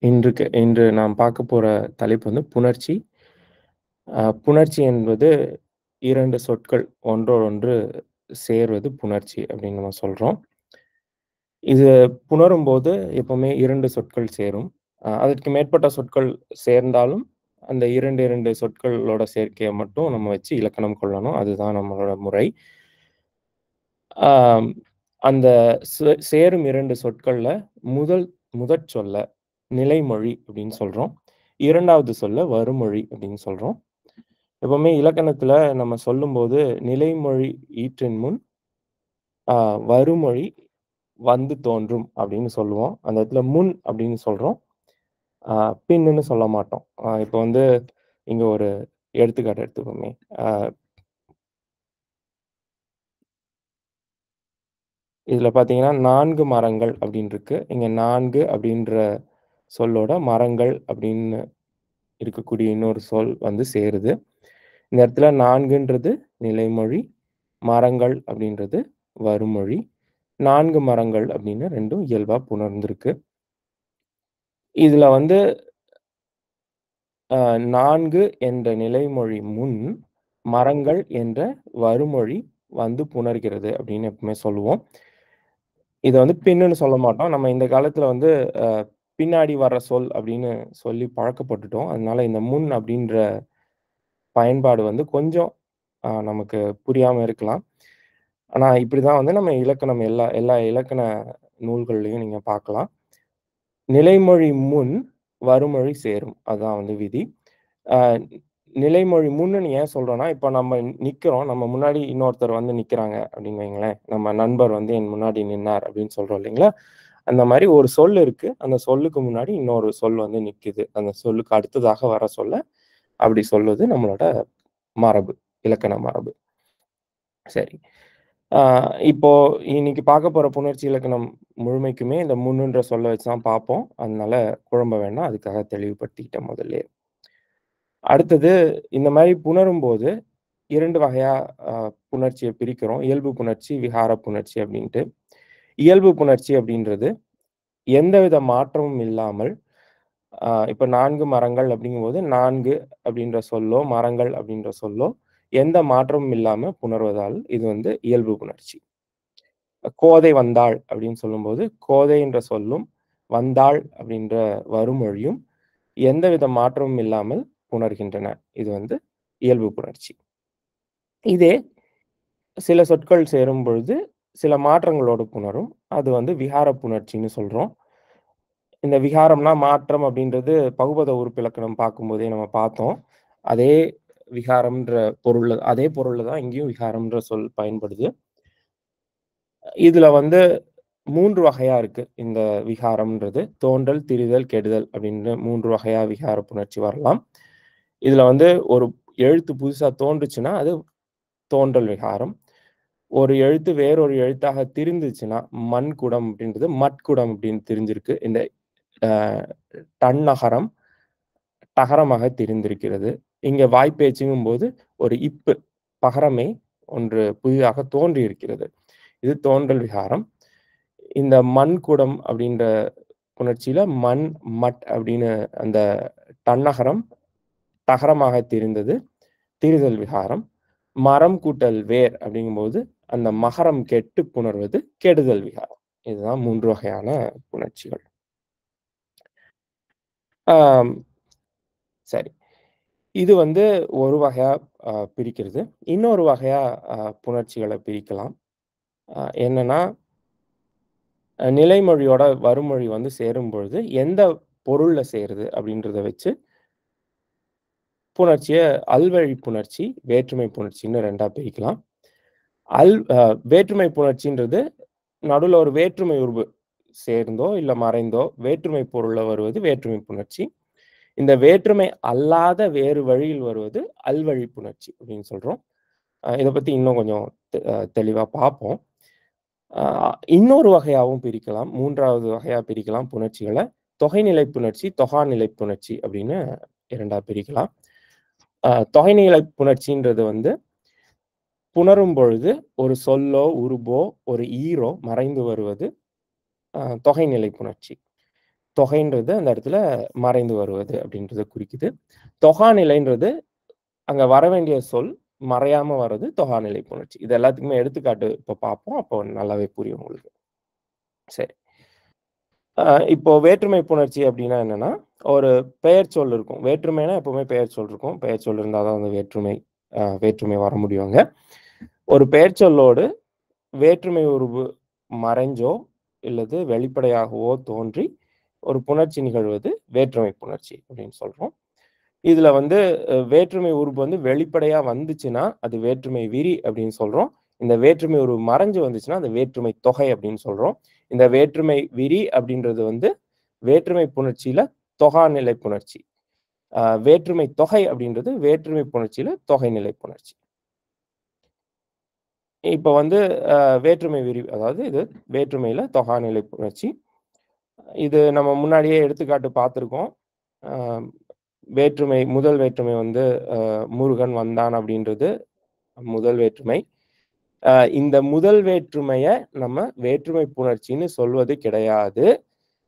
இன்று நாம் பார்க்க போற தலைப்பு வந்து புணர்ச்சி. புணர்ச்சி என்பது 2 சொற்கள் ஒன்றோடொன்று சேர்வது புணர்ச்சி அப்படின்னு நம்ம சொல்றோம். இது புணரும்போது எப்பவுமே 2 சொற்கள் சேரும். அதற்கு மேற்பட்ட சொற்கள் சேர்ந்தாலும், அந்த 2 சொற்களோட சேர்க்கைய மட்டும் நம்ம வச்சு இலக்கணம் கொள்ளணும். அதுதான் நம்மளோட முறை. ஆம் அந்த சேரும் 2 சொற்கள்ல முதல் முதற் சொல்ல நிலைமொழி அப்படின்னு சொல்றோம். 2வது சொல்ல வருமொழி அப்படின்னு சொல்றோம். எப்பவுமே இலக்கணத்துல நம்ம சொல்லும்போது, நிலைமொழி ஈற்றின் முன் அ வருமொழி வந்து தோன்றும் அப்படின்னு சொல்லுவோம். அந்த இடத்துல முன் அப்படின்னு சொல்றோம். அ பின்னுன்னு சொல்ல மாட்டோம். இப்ப வந்து இங்க ஒரு எடுத்துக்காட்டு எடுத்துப்போமே. அ இதுல பார்த்தீங்கன்னா, 4 மரங்கள் அப்படின்னு இருக்கு. இங்க 4 அப்படின்ற சொல்லோட மரங்கள் அப்படின்னு இருக்கக்கூடிய இன்னொரு சொல் வந்து சேருது. இந்த இடத்துல 4ன்றது நிலைமொழி, மரங்கள் அப்படின்றது வருமொழி. 4 மரங்கள் அப்படின்னு 2ம் இயல்பா புணர்ந்திருக்கு. இதுல வந்து 4 என்ற நிலைமொழி முன், மரங்கள் என்ற வருமொழி வந்து புணர்கிறது அப்படின்னு எப்பவுமே சொல்லுவோம். இத வந்து பின்னுன்னு சொல்ல மாட்டோம். நம்ம இந்த காலத்துல வந்து அ பின்னாடி வர்ற சொல் அப்படின்னு சொல்லி பழக்கப்பட்டுட்டோம். அதனால இந்த முன் அப்படின்ற பயன்பாடு வந்து கொஞ்சம் நமக்கு புரியாம இருக்கலாம். ஆனா இப்படிதான் வந்து நம்ம இலக்கணம் எல்லா எல்லா இலக்கண நூல்கள்லயும் நீங்க பார்க்கலாம். நிலைமொழி முன் வருமொழி சேரும். அதான் வந்து விதி. அ நிலைமொழி முன்னுன்னு ஏன் சொல்றோம்னா, இப்ப நம்ம நிக்கிறோம். நம்ம முன்னாடி இன்னொருத்தர் வந்து நிக்கிறாங்க அப்படின்னு வைங்களேன். நம்ம நண்பர் வந்து என் முன்னாடி நின்னார் அப்படின்னு சொல்றோம் இல்லைங்களா? அந்த மாரி ஒரு சொல் இருக்கு. அந்த சொல்லுக்கு முன்னாடி இன்னொரு சொல் வந்து நிக்குது. அந்த சொல்லுக்கு அடுத்ததாக வர சொல்ல அப்படி சொல்வது நம்மளோட மரபு. இலக்கண மரபு. சரி. ஆ இப்போ இன்னைக்கு பார்க்க போற புணர்ச்சி இலக்கணம் முழுமைக்குமே இந்த முன்னுன்ற சொல்ல வச்சு தான் பார்ப்போம். அதனால குழம்ப வேண்டாம். அதுக்காக தெளிவுபடுத்திக்கிட்டேன் முதல்லயே. அடுத்தது இந்த மாரி புணரும்போது 2 வகையா அ புணர்ச்சிய பிரிக்கிறோம். இயல்பு புணர்ச்சி, விகார புணர்ச்சி அப்டின்ட்டு. இயல்பு புணர்ச்சி அப்டின்றது எந்தவித மாற்றமும் இல்லாமல் இப்ப 4 மரங்கள் அப்டிங்கும்போது 4 அப்டின்ற சொல்லோ, மரங்கள் அப்டின்ற சொல்லோ எந்த மாற்றமும் இல்லாம புணர்வதால் இது வந்து இயல்பு புணர்ச்சி. கோதை வந்தாள் அப்படின்னு சொல்லும்போது, கோதை என்ற சொல்லும், வந்தாள் அப்படின்ற வருமொழியும் எந்தவித மாற்றமும் இல்லாமல் புணர்கின்றன. இது வந்து இயல்பு புணர்ச்சி. இதே சில சொற்கள் சேரும் பொழுது, சில மாற்றங்களோடு புணரும். அது வந்து விகார புணர்ச்சின்னு சொல்றோம். இந்த விகாரம்னா மாற்றம் அப்படின்றது பகுபத உறுப்பிலக்கணம் பார்க்கும்போதே நம்ம பார்த்தோம். அதே விகாரம்ன்ற அதே பொருள்ல தான் இங்கேயும் விகாரம்ன்ற சொல் பயன்படுது. இதுல வந்து 3 வகையா இருக்கு. இந்த விகாரம்ன்றது. தோன்றல், திரிதல், கெடுதல் அப்படின்னு 3 வகையா விகார புணர்ச்சி வரலாம். இதுல வந்து ஒரு எழுத்து புதுசா தோன்றுச்சுன்னா, அது தோன்றல் விகாரம். ஒரு எழுத்து வேறொரு எழுத்தாக திரிந்துச்சுன்னா, மண்குடம் அப்படின்றது மட்குடம் அப்படின்னு திரிஞ்சிருக்கு. இந்த அ டன்னகரம் டகரமாக திரிந்திருக்கிறது. இங்க வாய்ப்பேச்சுங்கும்போது ஒரு பகரமே ஒன்று புதிதாக தோன்றியிருக்கிறது. இது தோன்றல் விகாரம். இந்த மண்குடம் அப்படின்ற புணர்ச்சியில மண், மட் அப்படின்னு அந்த தன்னகரம் தகரமாக திரிந்தது. திரிதல் விகாரம். மரம் கூட்டல் வேர் அப்படிங்கும்போது, அந்த மகரம் கெட்டு புணர்வது கெடுதல் விகாரம். இதுதான் 3 வகையான புணர்ச்சிகள். ஆம் சரி. இது வந்து ஒரு வகையா பிரிக்கிறது. இன்னொரு வகையா அ புணர்ச்சிகள பிரிக்கலாம். என்னன்னா, நிலைமொழியோட வருமொழி வந்து சேரும்பொழுது, எந்த பொருள்ல சேருது அப்படின்றத வச்சு புணர்ச்சிய அல்வழி புணர்ச்சி, வேற்றுமை புணர்ச்சின்னு 2ஆ பிரிக்கலாம். அல் அ வேற்றுமை புணர்ச்சின்றது நடுவுல ஒரு வேற்றுமை உருபு சேர்ந்தோ, இல்ல மறைந்தோ வேற்றுமை பொருள்ல வருவது வேற்றுமை புணர்ச்சி. இந்த வேற்றுமை அல்லாத வேறு வழியில் வருவது அல்வழி புணர்ச்சி அப்படின்னு சொல்றோம். இத பத்தி இன்னும் கொஞ்சம் தெளிவா பார்ப்போம். அ இன்னொரு வகையாவும் பிரிக்கலாம். 3வது வகையா பிரிக்கலாம் புணர்ச்சிகள. தொகைநிலை புணர்ச்சி, தொகாநிலை புணர்ச்சி அப்படின்னு 2ஆ பிரிக்கலாம். தொகைநிலை புணர்ச்சின்றது வந்து புணரும் பொழுது ஒரு சொல்லோ, உருபோ, ஒரு ஈரோ மறைந்து வருவது தொகைநிலை புணர்ச்சி. தொகைன்றது அந்த இடத்துல மறைந்து வருவது அப்படின்றத குறிக்குது. தொகாநிலைன்றது அங்க வர வேண்டிய சொல் மறையாம வர்றது தொகாநிலை புணர்ச்சி. இது எல்லாத்துக்குமே எடுத்துக்காட்டு இப்ப பார்ப்போம். அப்போ நல்லாவே புரியும் உங்களுக்கு. சரி. அ இப்போ வேற்றுமை புணர்ச்சி அப்டின்னா என்னன்னா, ஒரு பெயர்ச்சொல் இருக்கும். வேற்றுமைனா எப்பவுமே பெயர்ச்சொல் இருக்கும். பெயர்ச்சொல் இருந்தா தான் அந்த வேற்றுமை வர முடியுங்க. ஒரு பெயர்ச்சொல்லோடு வேற்றுமை உருபு மறைஞ்சோ, இல்லது வெளிப்படையாகவோ தோன்றி, ஒரு புணர்ச்சி நிகழ்வது வேற்றுமை புணர்ச்சி அப்டின்னு சொல்றோம். இதுல வந்து வேற்றுமை உருபு வந்து வெளிப்படையா வந்துச்சுன்னா, அது வேற்றுமை விரி அப்டின்னு சொல்றோம். இந்த வேற்றுமை உருவு மறைஞ்சு வந்துச்சுன்னா, அது வேற்றுமை தொகை அப்டின்னு சொல்றோம். இந்த வேற்றுமை விரி அப்டின்றது வந்து வேற்றுமை புணர்ச்சியில தொகாநிலை புணர்ச்சி. வேற்றுமை தொகை அப்டின்றது வேற்றுமை புணர்ச்சியில தொகைநிலை புணர்ச்சி. இப்ப வந்து வேற்றுமை விரி அதாவது இது வேற்றுமையில தொகாநிலை புணர்ச்சி. இது நம்ம முன்னாடியே எடுத்துக்காட்டு பார்த்திருக்கோம். அ முதல் வேற்றுமை வந்து முருகன் வந்தான் அப்டின்றது முதல் வேற்றுமை. இந்த முதல் வேற்றுமைய நம்ம வேற்றுமை புணர்ச்சின்னு சொல்வது கிடையாது.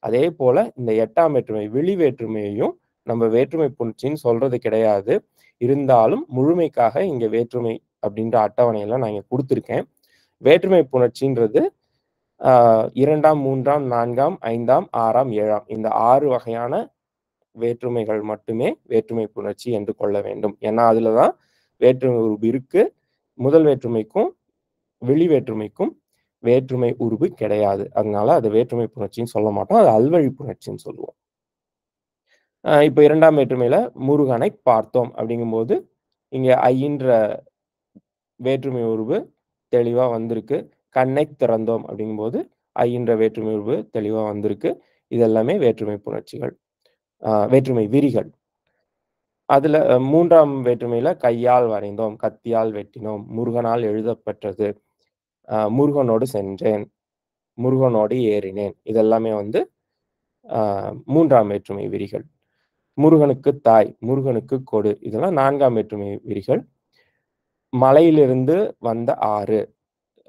அதேபோல இந்த 8ஆம் வேற்றுமை, விளி வேற்றுமையையும் நம்ம வேற்றுமை புணர்ச்சின்னு சொல்றது கிடையாது. இருந்தாலும் முழுமைக்காக இங்க வேற்றுமை அப்படின்ற அட்டவணையில நான் இங்க குடுத்திருக்கேன். வேற்றுமை புணர்ச்சின்றது 2ஆம், 3ஆம், 4ஆம், 5ஆம், 6ஆம், 7ஆம் இந்த 6 வகையான வேற்றுமைகள் மட்டுமே வேற்றுமை புணர்ச்சி என்று கொள்ள வேண்டும். ஏன்னா, அதுல தான் வேற்றுமை உருபு இருக்கு. முதல் வேற்றுமைக்கும், விளி வேற்றுமைக்கும் வேற்றுமை உருபு கிடையாது. அதனால அது வேற்றுமை புணர்ச்சின்னு சொல்ல மாட்டோம். அது அல்வழி புணர்ச்சின்னு சொல்லுவோம். இப்ப 2ஆம் வேற்றுமையில முருகனைப் பார்த்தோம் அப்படிங்கும்போது, இங்க ஐன்ற வேற்றுமை உருவு தெளிவா வந்திருக்கு. கண்ணைத் திறந்தோம் அப்படிங்கும்போது, ஐன்ற வேற்றுமை உருவு தெளிவா வந்திருக்கு. இது எல்லாமே வேற்றுமை புணர்ச்சிகள். வேற்றுமை விரிகள். அதுல 3ஆம் வேற்றுமையில கையால் வரைந்தோம், கத்தியால் வெட்டினோம், முருகனால் எழுதப்பெற்றது, முருகனோடு சென்றேன், முருகனோடு ஏறினேன். இதெல்லாமே வந்து அ 3ஆம் வேற்றுமை விரிகள். முருகனுக்கு தாய், முருகனுக்கு கொடு. இதெல்லாம் 4ஆம் வேற்றுமை விரிகள். மலையிலிருந்து வந்த ஆறு,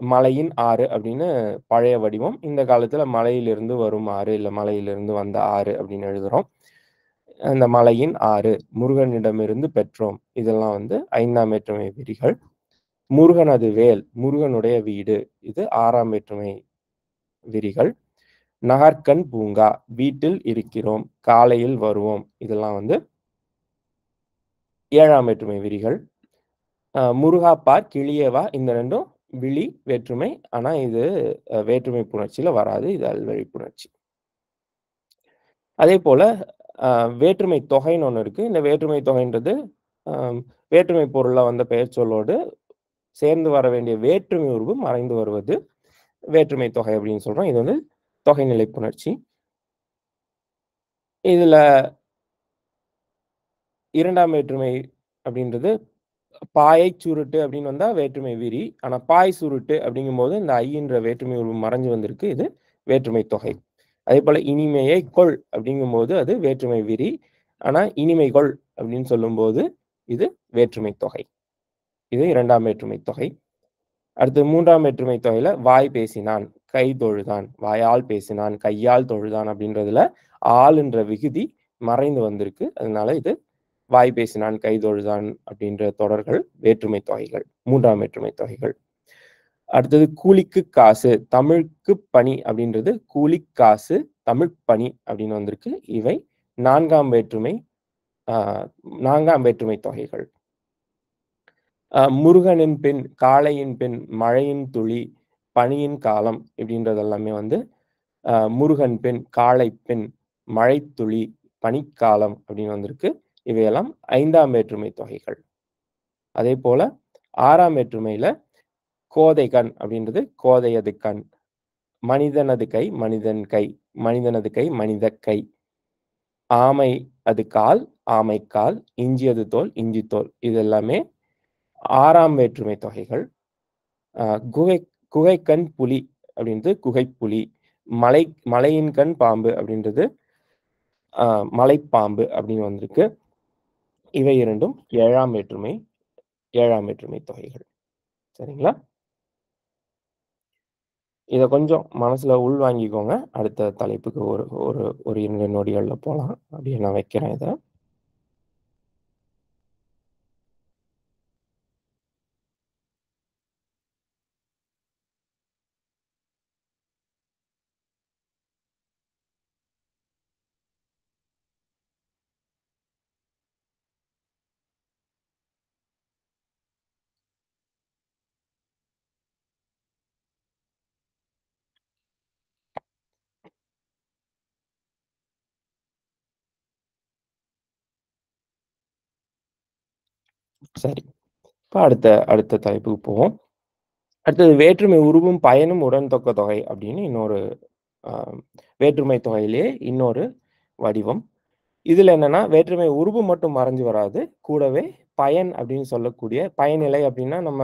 மலையின் ஆறு அப்படின்னு பழைய வடிவம். இந்த காலத்துல மலையிலிருந்து வரும் ஆறு, இல்ல மலையிலிருந்து வந்த ஆறு அப்படின்னு எழுதுறோம். அந்த மலையின் ஆறு, முருகனிடமிருந்து பெற்றோம். இதெல்லாம் வந்து 5ஆம் வேற்றுமை விரிகள். முருகனது வேல், முருகனுடைய வீடு. இது 6ஆம் வேற்றுமை விரிகள். நகர்க்கண் பூங்கா, வீட்டில் இருக்கிறோம், காலையில் வருவோம். இதெல்லாம் வந்து 7ஆம் வேற்றுமை விரிகள். முருகா பார், கிளியே வா இந்த 2ம் விளி வேற்றுமை. ஆனா இது வேற்றுமை புணர்ச்சியில வராது. இது அல்வழி புணர்ச்சி. அதேபோல அ வேற்றுமை தொகைன்னு ஒண்ணு இருக்கு. இந்த வேற்றுமை தொகைன்றது அ வேற்றுமை பொருள்ல வந்த பெயர்ச்சொல்லோடு சேர்ந்து வர வேண்டிய வேற்றுமை உருவு மறைந்து வருவது வேற்றுமை தொகை அப்படின்னு சொல்றோம். இது வந்து தொகைநிலை புணர்ச்சி. இதுல 2ஆம் வேற்றுமை அப்படின்றது பாயைச் சுருட்டு அப்படின்னு வந்தா வேற்றுமை விரி. ஆனா பாய் சுருட்டு அப்படிங்கும்போது இந்த ஐன்ற வேற்றுமை உருவு மறைஞ்சு வந்திருக்கு. இது வேற்றுமை தொகை. அதேபோல இனிமையை கொள் அப்படிங்கும்போது அது வேற்றுமை விரி. ஆனா இனிமை கொள் அப்படின்னு சொல்லும்போது இது வேற்றுமை தொகை. இது 2ஆம் வேற்றுமை தொகை. அடுத்து 3ஆம் வேற்றுமை தொகையில வாய் பேசினான், கை தொழுதான், வாயால் பேசினான், கையால் தொழுதான் அப்படின்றதுல ஆள்ன்ற விகுதி மறைந்து வந்திருக்கு. அதனால இது வாய் பேசினான், கை தொழுதான் அப்படின்ற தொடர்கள் வேற்றுமை தொகைகள். 3ஆம் வேற்றுமை தொகைகள். அடுத்தது கூலிக்கு காசு, தமிழ்க்கு பணி அப்படின்றது கூலிக் காசு, தமிழ்ப் பணி அப்படின்னு வந்திருக்கு. இவை 4ஆம் வேற்றுமை அ 4ஆம் வேற்றுமை தொகைகள். முருகனின் பின், காளையின் பின், மழையின் துளி, பனியின் காலம் இப்படின்றது எல்லாமே வந்து முருகன் பின், காளை பின், மழைத்துளி, பனிக்காலம் அப்படின்னு வந்திருக்கு. இவையெல்லாம் 5ஆம் வேற்றுமை தொகைகள். அதேபோல 6ஆம் வேற்றுமையில கோதை கண் அப்படின்றது கோதையது கண். மனிதனது கை, மனிதன் கை. மனிதனது கை, மனித கை. ஆமை அது கால், ஆமைக்கால். இஞ்சியது தோல், இஞ்சி தோல். இது எல்லாமே 6ஆம் வேற்றுமை தொகைகள். அ குகை குகைக்கண் புலி அப்படின்றது குகைப்புலி. மலை மலையின் கண் பாம்பு அப்படின்றது அ மலைப்பாம்பு அப்படின்னு வந்திருக்கு. இவை இரண்டும் 7ஆம் வேற்றுமை தொகைகள். சரிங்களா? இத கொஞ்சம் மனசுல உள்வாங்கிக்கோங்க. அடுத்த தலைப்புக்கு ஒரு ஒரு ஒரு 2 நொடிகள்ல போலாம். அப்படியே நான் வைக்கிறேன் இத. சரி. இப்ப அடுத்த அடுத்த தலைப்புக்கு போவோம். அடுத்தது வேற்றுமை உருவும், பயனும், உடன்தொக்க தொகை அப்படின்னு இன்னொரு அ வேற்றுமை தொகையிலேயே இன்னொரு வடிவம். இதுல என்னன்னா, வேற்றுமை உருபு மட்டும் மறைஞ்சு வராது. கூடவே பயன் அப்படின்னு சொல்லக்கூடிய பயனிலை அப்படின்னா, நம்ம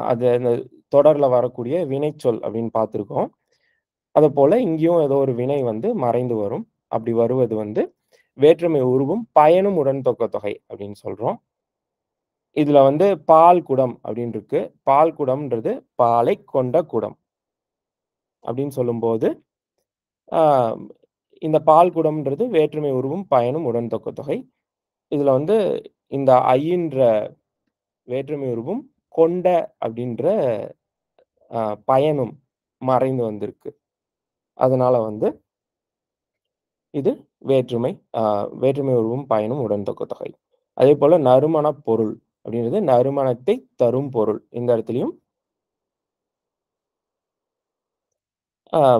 அது அந்த தொடர்ல வரக்கூடிய வினைச்சொல் அப்படின்னு பார்த்திருக்கோம். அதுபோல இங்கேயும் ஏதோ ஒரு வினை வந்து மறைந்து வரும். அப்படி வருவது வந்து வேற்றுமை உருவும், பயனும், உடன்தொக்க தொகை அப்படின்னு சொல்றோம். இதுல வந்து பால் குடம் அப்படின்னு இருக்கு. பால் குடம்ன்றது பாலைக் கொண்ட குடம் அப்படின்னு சொல்லும்போது, ஆ இந்த பால் குடம்ன்றது வேற்றுமை உருவும், பயனும், உடன்தொக்க தொகை. இதுல வந்து இந்த ஐன்ற வேற்றுமை உருவும், கொண்ட அப்படின்ற பயனும் மறைந்து வந்திருக்கு. அதனால வந்து இது வேற்றுமை வேற்றுமை உருவும், பயனும், உடன்தொக்க தொகை. அதேபோல நறுமணப் பொருள் அப்படின்றது நறுமணத்தை தரும் பொருள். இந்த இடத்துலயும்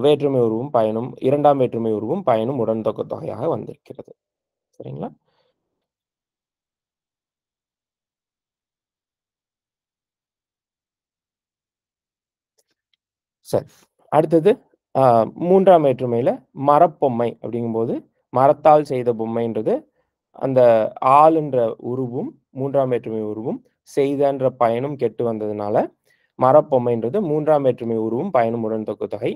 வேற்றுமை உருவும், பயனும் 2ஆம் வேற்றுமை உருவும், பயனும், உடன்தொக்க தொகையாக வந்திருக்கிறது. சரிங்களா? சரி. அடுத்தது அ 3ஆம் வேற்றுமையில மரப்பொம்மை அப்படிங்கும்போது, மரத்தால் செய்த பொம்மைன்றது அந்த ஆள்ன்ற உருவும், 3ஆம் வேற்றுமை உருவும், செய்தன்ற பயனும் கெட்டு வந்ததுனால, மரப்பொம்மைன்றது 3ஆம் வேற்றுமை உருவும், பயனும், உடன்தொக்க தொகை.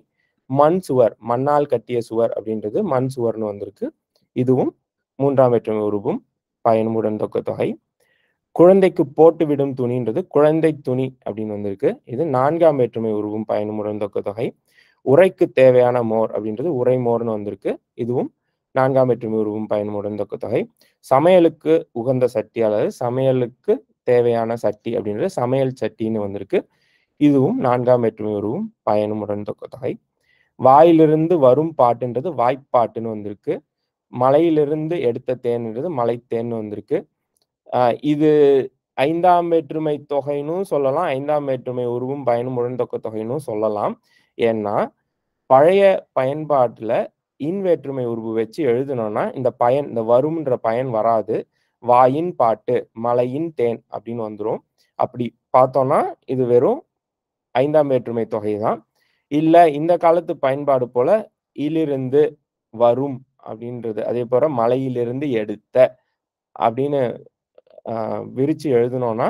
மண் சுவர், மண்ணால் கட்டிய சுவர் அப்படின்றது மண் சுவர்ன்னு வந்திருக்கு. இதுவும் 3ஆம் வேற்றுமை உருவும், பயனும், உடன்தொக்க தொகை. குழந்தைக்கு போட்டுவிடும் துணின்றது குழந்தை துணி அப்படின்னு வந்திருக்கு. இது 4ஆம் வேற்றுமை உருவும், பயனும், உடன்தொக்க தொகை. உரைக்கு தேவையான மோர் அப்படின்றது உரைமோர்ன்னு வந்திருக்கு. இதுவும் 4ஆம் வேற்றுமை உருவும், பயனும், உடன்தொக்க தொகை. சமையலுக்கு உகந்த சட்டி அதாவது சமையலுக்கு தேவையான சட்டி அப்படின்றது சமையல் சட்டின்னு வந்திருக்கு. இதுவும் 4ஆம் வேற்றுமை உருவும், பயனும், உடன்தொக்க தொகை. வாயிலிருந்து வரும் பாட்டுன்றது வாய்ப்பாட்டுன்னு வந்திருக்கு. மலையிலிருந்து எடுத்த தேன்ன்றது மலைத்தேன்னு வந்திருக்கு. அ இது 5ஆம் வேற்றுமை தொகைன்னும் சொல்லலாம். 5ஆம் வேற்றுமை உருவும், பயனும், உடன்தொக்க தொகைன்னும் சொல்லலாம். ஏன்னா, பழைய பயன்பாட்டுல வேற்றுமை உருவு வச்சு எழுதுனோம்னா, இந்த பயன் இந்த வரும்ன்ற பயன் வராது. வாயின் பாட்டு, மலையின் தேன் அப்படின்னு வந்துரும். அப்படி பார்த்தோம்னா, இது வெறும் 5ஆம் வேற்றுமை தொகை தான். இல்ல இந்த காலத்து பயன்பாடு போல இலிருந்து, வரும் அப்படின்றது. அதேபோல மலையிலிருந்து எடுத்த அப்படின்னு விரிச்சு எழுதுனோம்னா,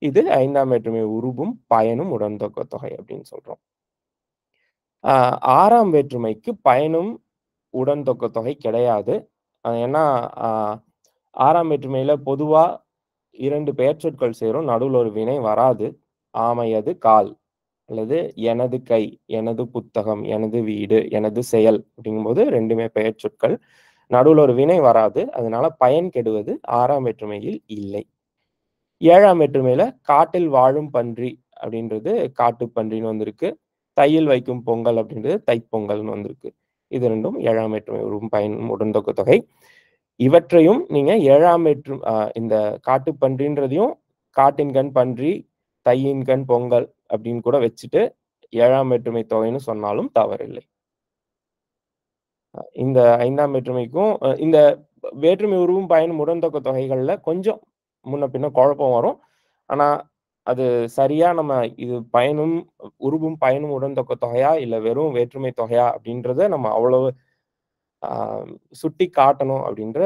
இது 5ஆம் வேற்றுமை உருபும், பயனும், உடன்தொக்க தொகை அப்படின்னு சொல்றோம். அ 6ஆம் வேற்றுமைக்கு பயனும், உடன்தொக்க தொகை கிடையாது. ஏன்னா, அ 6ஆம் வேற்றுமையில பொதுவா 2 பெயர்ச்சொற்கள் சேரும். நடுவுல ஒரு வினை வராது. ஆமையது கால் அல்லது எனது கை, எனது புத்தகம், எனது வீடு, எனது செயல் அப்படிங்கும்போது 2மே பெயர்ச்சொற்கள். நடுவுல ஒரு வினை வராது. அதனால பயன் கெடுவது 6ஆம் வேற்றுமையில் இல்லை. 7ஆம் வேற்றுமையில காட்டில் வாழும் பன்றி அப்படின்றது காட்டுப்பன்றின்னு வந்திருக்கு. தையில் வைக்கும் பொங்கல் அப்படின்றது தைப்பொங்கல்னு வந்திருக்கு. இது 2ம் 7ஆம் வேற்றுமை உருவும், பயனும், உடன்தொக்க தொகை. இவற்றையும் நீங்க 7ஆம் வேற்று இந்த காட்டுப்பன்றின்றதையும் காட்டின் கண் பன்றி, தையின் கண் பொங்கல் அப்படின்னு கூட வச்சுட்டு 7ஆம் வேற்றுமை தொகைன்னு சொன்னாலும் தவறில்லை. இந்த 5ஆம் வேற்றுமைக்கும் இந்த வேற்றுமை உருவும், பயனும், உடன்தொக்க தொகைகள்ல கொஞ்சம் முன்ன பின்ன குழப்பம் வரும். ஆனா, அது சரியா நம்ம இது பயனும், உருவும், பயனும், உடன்தொக்க தொகையா? இல்ல வெறும் வேற்றுமை தொகையா? அப்படின்றத நம்ம அவ்வளவு அ சுட்டி காட்டணும் அப்படின்ற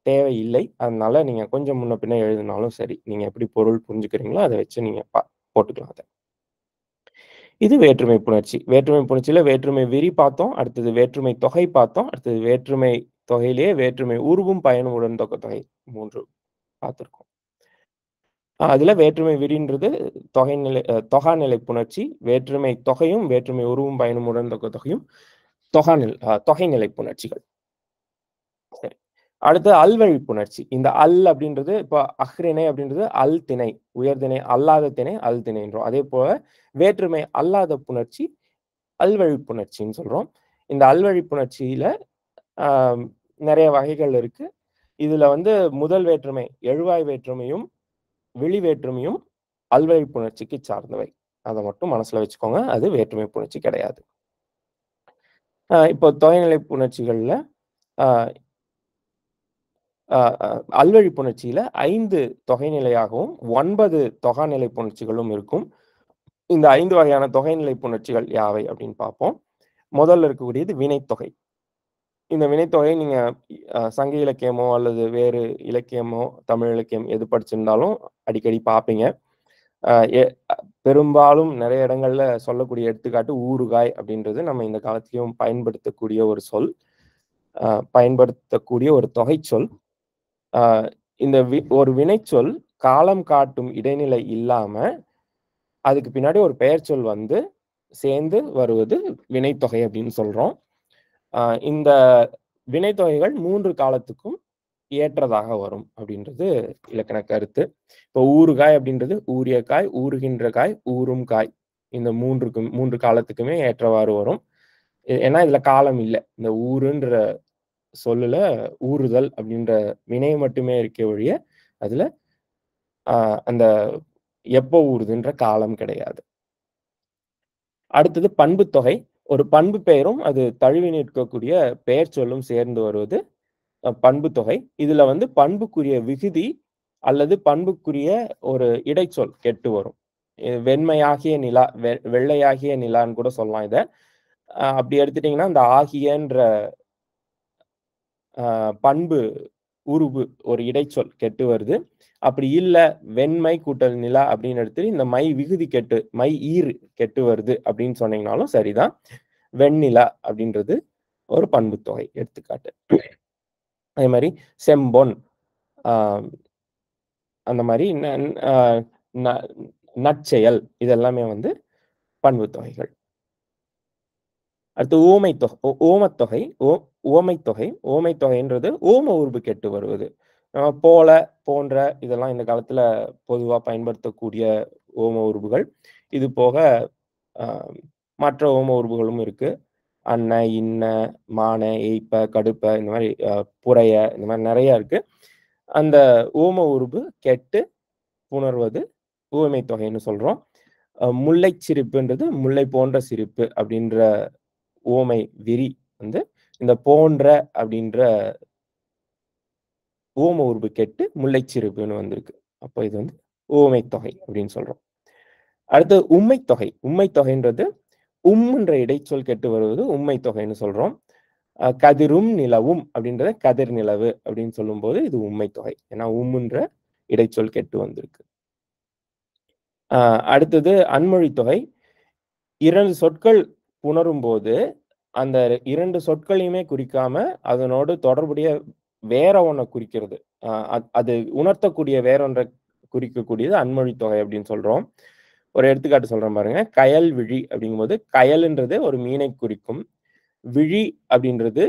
தேவை இல்லை. அதனால நீங்க கொஞ்சம் முன்ன பின்ன எழுதினாலும் சரி. நீங்க எப்படி பொருள் புரிஞ்சுக்கிறீங்களோ, அத வச்சு நீங்க போட்டுக்கலாம் அத. இது வேற்றுமை புணர்ச்சி. வேற்றுமை புணர்ச்சியில வேற்றுமை விரி பார்த்தோம். அடுத்தது வேற்றுமை தொகை பார்த்தோம். அடுத்தது வேற்றுமை தொகையிலேயே வேற்றுமை உருவும், பயனும், உடன்தொக்க தொகை 3 பார்த்திருக்கோம். அதுல வேற்றுமை விரின்றது தொகைநிலை தொகாநிலை புணர்ச்சி. வேற்றுமை தொகையும், வேற்றுமை உருவும் பயனும் உடன்தொக்க தொகையும் தொகைநிலை புணர்ச்சிகள். சரி. அடுத்து அல்வழி புணர்ச்சி. இந்த அல் அப்படின்றது இப்ப அஃறிணை அப்படின்றது அல் திணை, உயர்திணை அல்லாத திணை அல் திணைன்றோம். அதேபோல வேற்றுமை அல்லாத புணர்ச்சி அல்வழி புணர்ச்சின்னு சொல்றோம். இந்த அல்வழி புணர்ச்சியில ஆ நெறைய வகைகள் இருக்கு. இதுல வந்து முதல் வேற்றுமை எழுவாய் வேற்றுமையும், விளி வேற்றுமையும் அல்வழி புணர்ச்சிக்கு சார்ந்தவை. அத மட்டும் மனசுல வச்சுக்கோங்க. அது வேற்றுமை புணர்ச்சி கிடையாது. இப்போ தொகைநிலை புணர்ச்சிகள்ல ஆ அ அ அல்வழி புணர்ச்சியில 5 தொகைநிலையாகவும், 9 தொகாநிலை புணர்ச்சிகளும் இருக்கும். இந்த 5 வகையான தொகைநிலை புணர்ச்சிகள் யாவை அப்படின்னு பார்ப்போம். முதல்ல இருக்கக்கூடியது வினைத்தொகை. இந்த வினைத்தொகை நீங்க சங்க இலக்கியமோ அல்லது வேறு இலக்கியமோ, தமிழ் இலக்கியம் எது படிச்சிருந்தாலும் அடிக்கடி பார்ப்பீங்க. அ எ பெரும்பாலும் நெறைய இடங்கள்ல சொல்லக்கூடிய எடுத்துக்காட்டு ஊறுகாய் அப்படின்றது நம்ம இந்த காலத்திலயும் பயன்படுத்தக்கூடிய ஒரு சொல். பயன்படுத்தக்கூடிய ஒரு தொகைச்சொல். அ இந்த ஒரு வினைச்சொல் காலம் காட்டும் இடைநிலை இல்லாம, அதுக்கு பின்னாடி ஒரு பெயர்ச்சொல் வந்து சேர்ந்து வருவது வினைத்தொகை அப்படின்னு சொல்றோம். அ இந்த வினைத்தொகைகள் 3 காலத்துக்கும் ஏற்றதாக வரும் அப்படின்றது இலக்கண கருத்து. இப்போ ஊறுகாய் அப்படின்றது ஊறிய காய், ஊறுகின்ற காய், ஊறும் காய். இந்த 3 காலத்துக்குமே ஏற்றவாறு வரும். ஏன்னா இதுல காலம் இல்ல. இந்த ஊருன்ற சொல்லுல ஊறுதல் அப்படின்ற வினை மட்டுமே இருக்கே ஒழிய, அதுல அ அந்த எப்போ ஊறுதுன்ற காலம் கிடையாது. அடுத்தது பண்புத்தொகை. ஒரு பண்பு பெயரும், அது தழுவி நிற்கக்கூடிய பெயர் சொல்லும் சேர்ந்து வருவது பண்புத்தொகை. இதுல வந்து பண்புக்குரிய விகுதி அல்லது பண்புக்குரிய ஒரு இடைச்சொல் கெட்டு வரும். வெண்மையாகிய நிலா, வெள்ளையாகிய நிலான்னு கூட சொல்லலாம் இத. அப்படி எடுத்துட்டீங்கன்னா, இந்த ஆகியன்ற பண்பு உருபு ஒரு இடைச்சொல் கெட்டு வருது. அப்படி இல்ல வெண்மை கூட்டல் நிலா அப்படின்னு எடுத்து இந்த மை விகுதி கெட்டு மை ஈர் கெட்டு வருது அப்படின்னு சொன்னீங்கனாலும் சரிதான். வெண்ணிலா அப்படின்றது ஒரு பண்புத்தொகை எடுத்துக்காட்டு. அதே மாரி செம்பொன் ஆ அந்த மாரி அ ந நற்செயல் இதெல்லாமே வந்து பண்புத்தொகைகள். அடுத்து ஓமத்தொகை. உவமைத்தொகை. உவமைத்தொகைன்றது ஓம உருபு கெட்டு வருவது. போல, போன்ற இதெல்லாம் இந்த காலத்துல பொதுவா பயன்படுத்தக்கூடிய ஓம உருபுகள். இது போக அ மற்ற ஓம உருபுகளும் இருக்கு. அன்ன, இன்ன, மான, ஏய்ப்ப, கடுப்ப இந்த மாரி புரைய இந்த மாரி நெறைய இருக்கு. அந்த ஓம உருபு கெட்டு புணர்வது உவமைத் தொகைன்னு சொல்றோம். முல்லைச் சிரிப்புன்றது முல்லை போன்ற சிரிப்பு அப்படின்ற உவமை விரி வந்து இந்த போன்ற அப்படின்ற ஓம உருபு கெட்டு முல்லைச் சிரிப்புன்னு வந்திருக்கு. அப்போ இது வந்து உவமைத் தொகை அப்படின்னு சொல்றோம். அடுத்து உம்மைத் தொகை. உம்மைத் தொகைன்றது என்ற இடைச்சொல் கெட்டு வருவது உம்மைத் தொகைன்னு சொல்றோம். கதிரும் நிலவும் அப்படின்றத கதிர் நிலவு அப்படின்னு சொல்லும்போது இது உம்மைத் தொகை. ஏன்னா என்ற இடைச்சொல் கெட்டு வந்திருக்கு. அடுத்தது அன்மொழித் தொகை. 2 சொற்கள் புணரும்போது, அந்த 2 சொற்களையுமே குறிக்காம, அதனோடு தொடர்புடைய வேற ஒண்ண குறிக்கிறது. அ அது உணர்த்தக்கூடிய வேற ஒன்ற குறிக்கக்கூடியது அன்மொழித் தொகை அப்படின்னு சொல்றோம். ஒரு எடுத்துக்காட்டு சொல்றேன் பாருங்க. கயல் விழி அப்படிங்கும்போது, கயல்ன்றது ஒரு மீனை குறிக்கும். விழி அப்படின்றது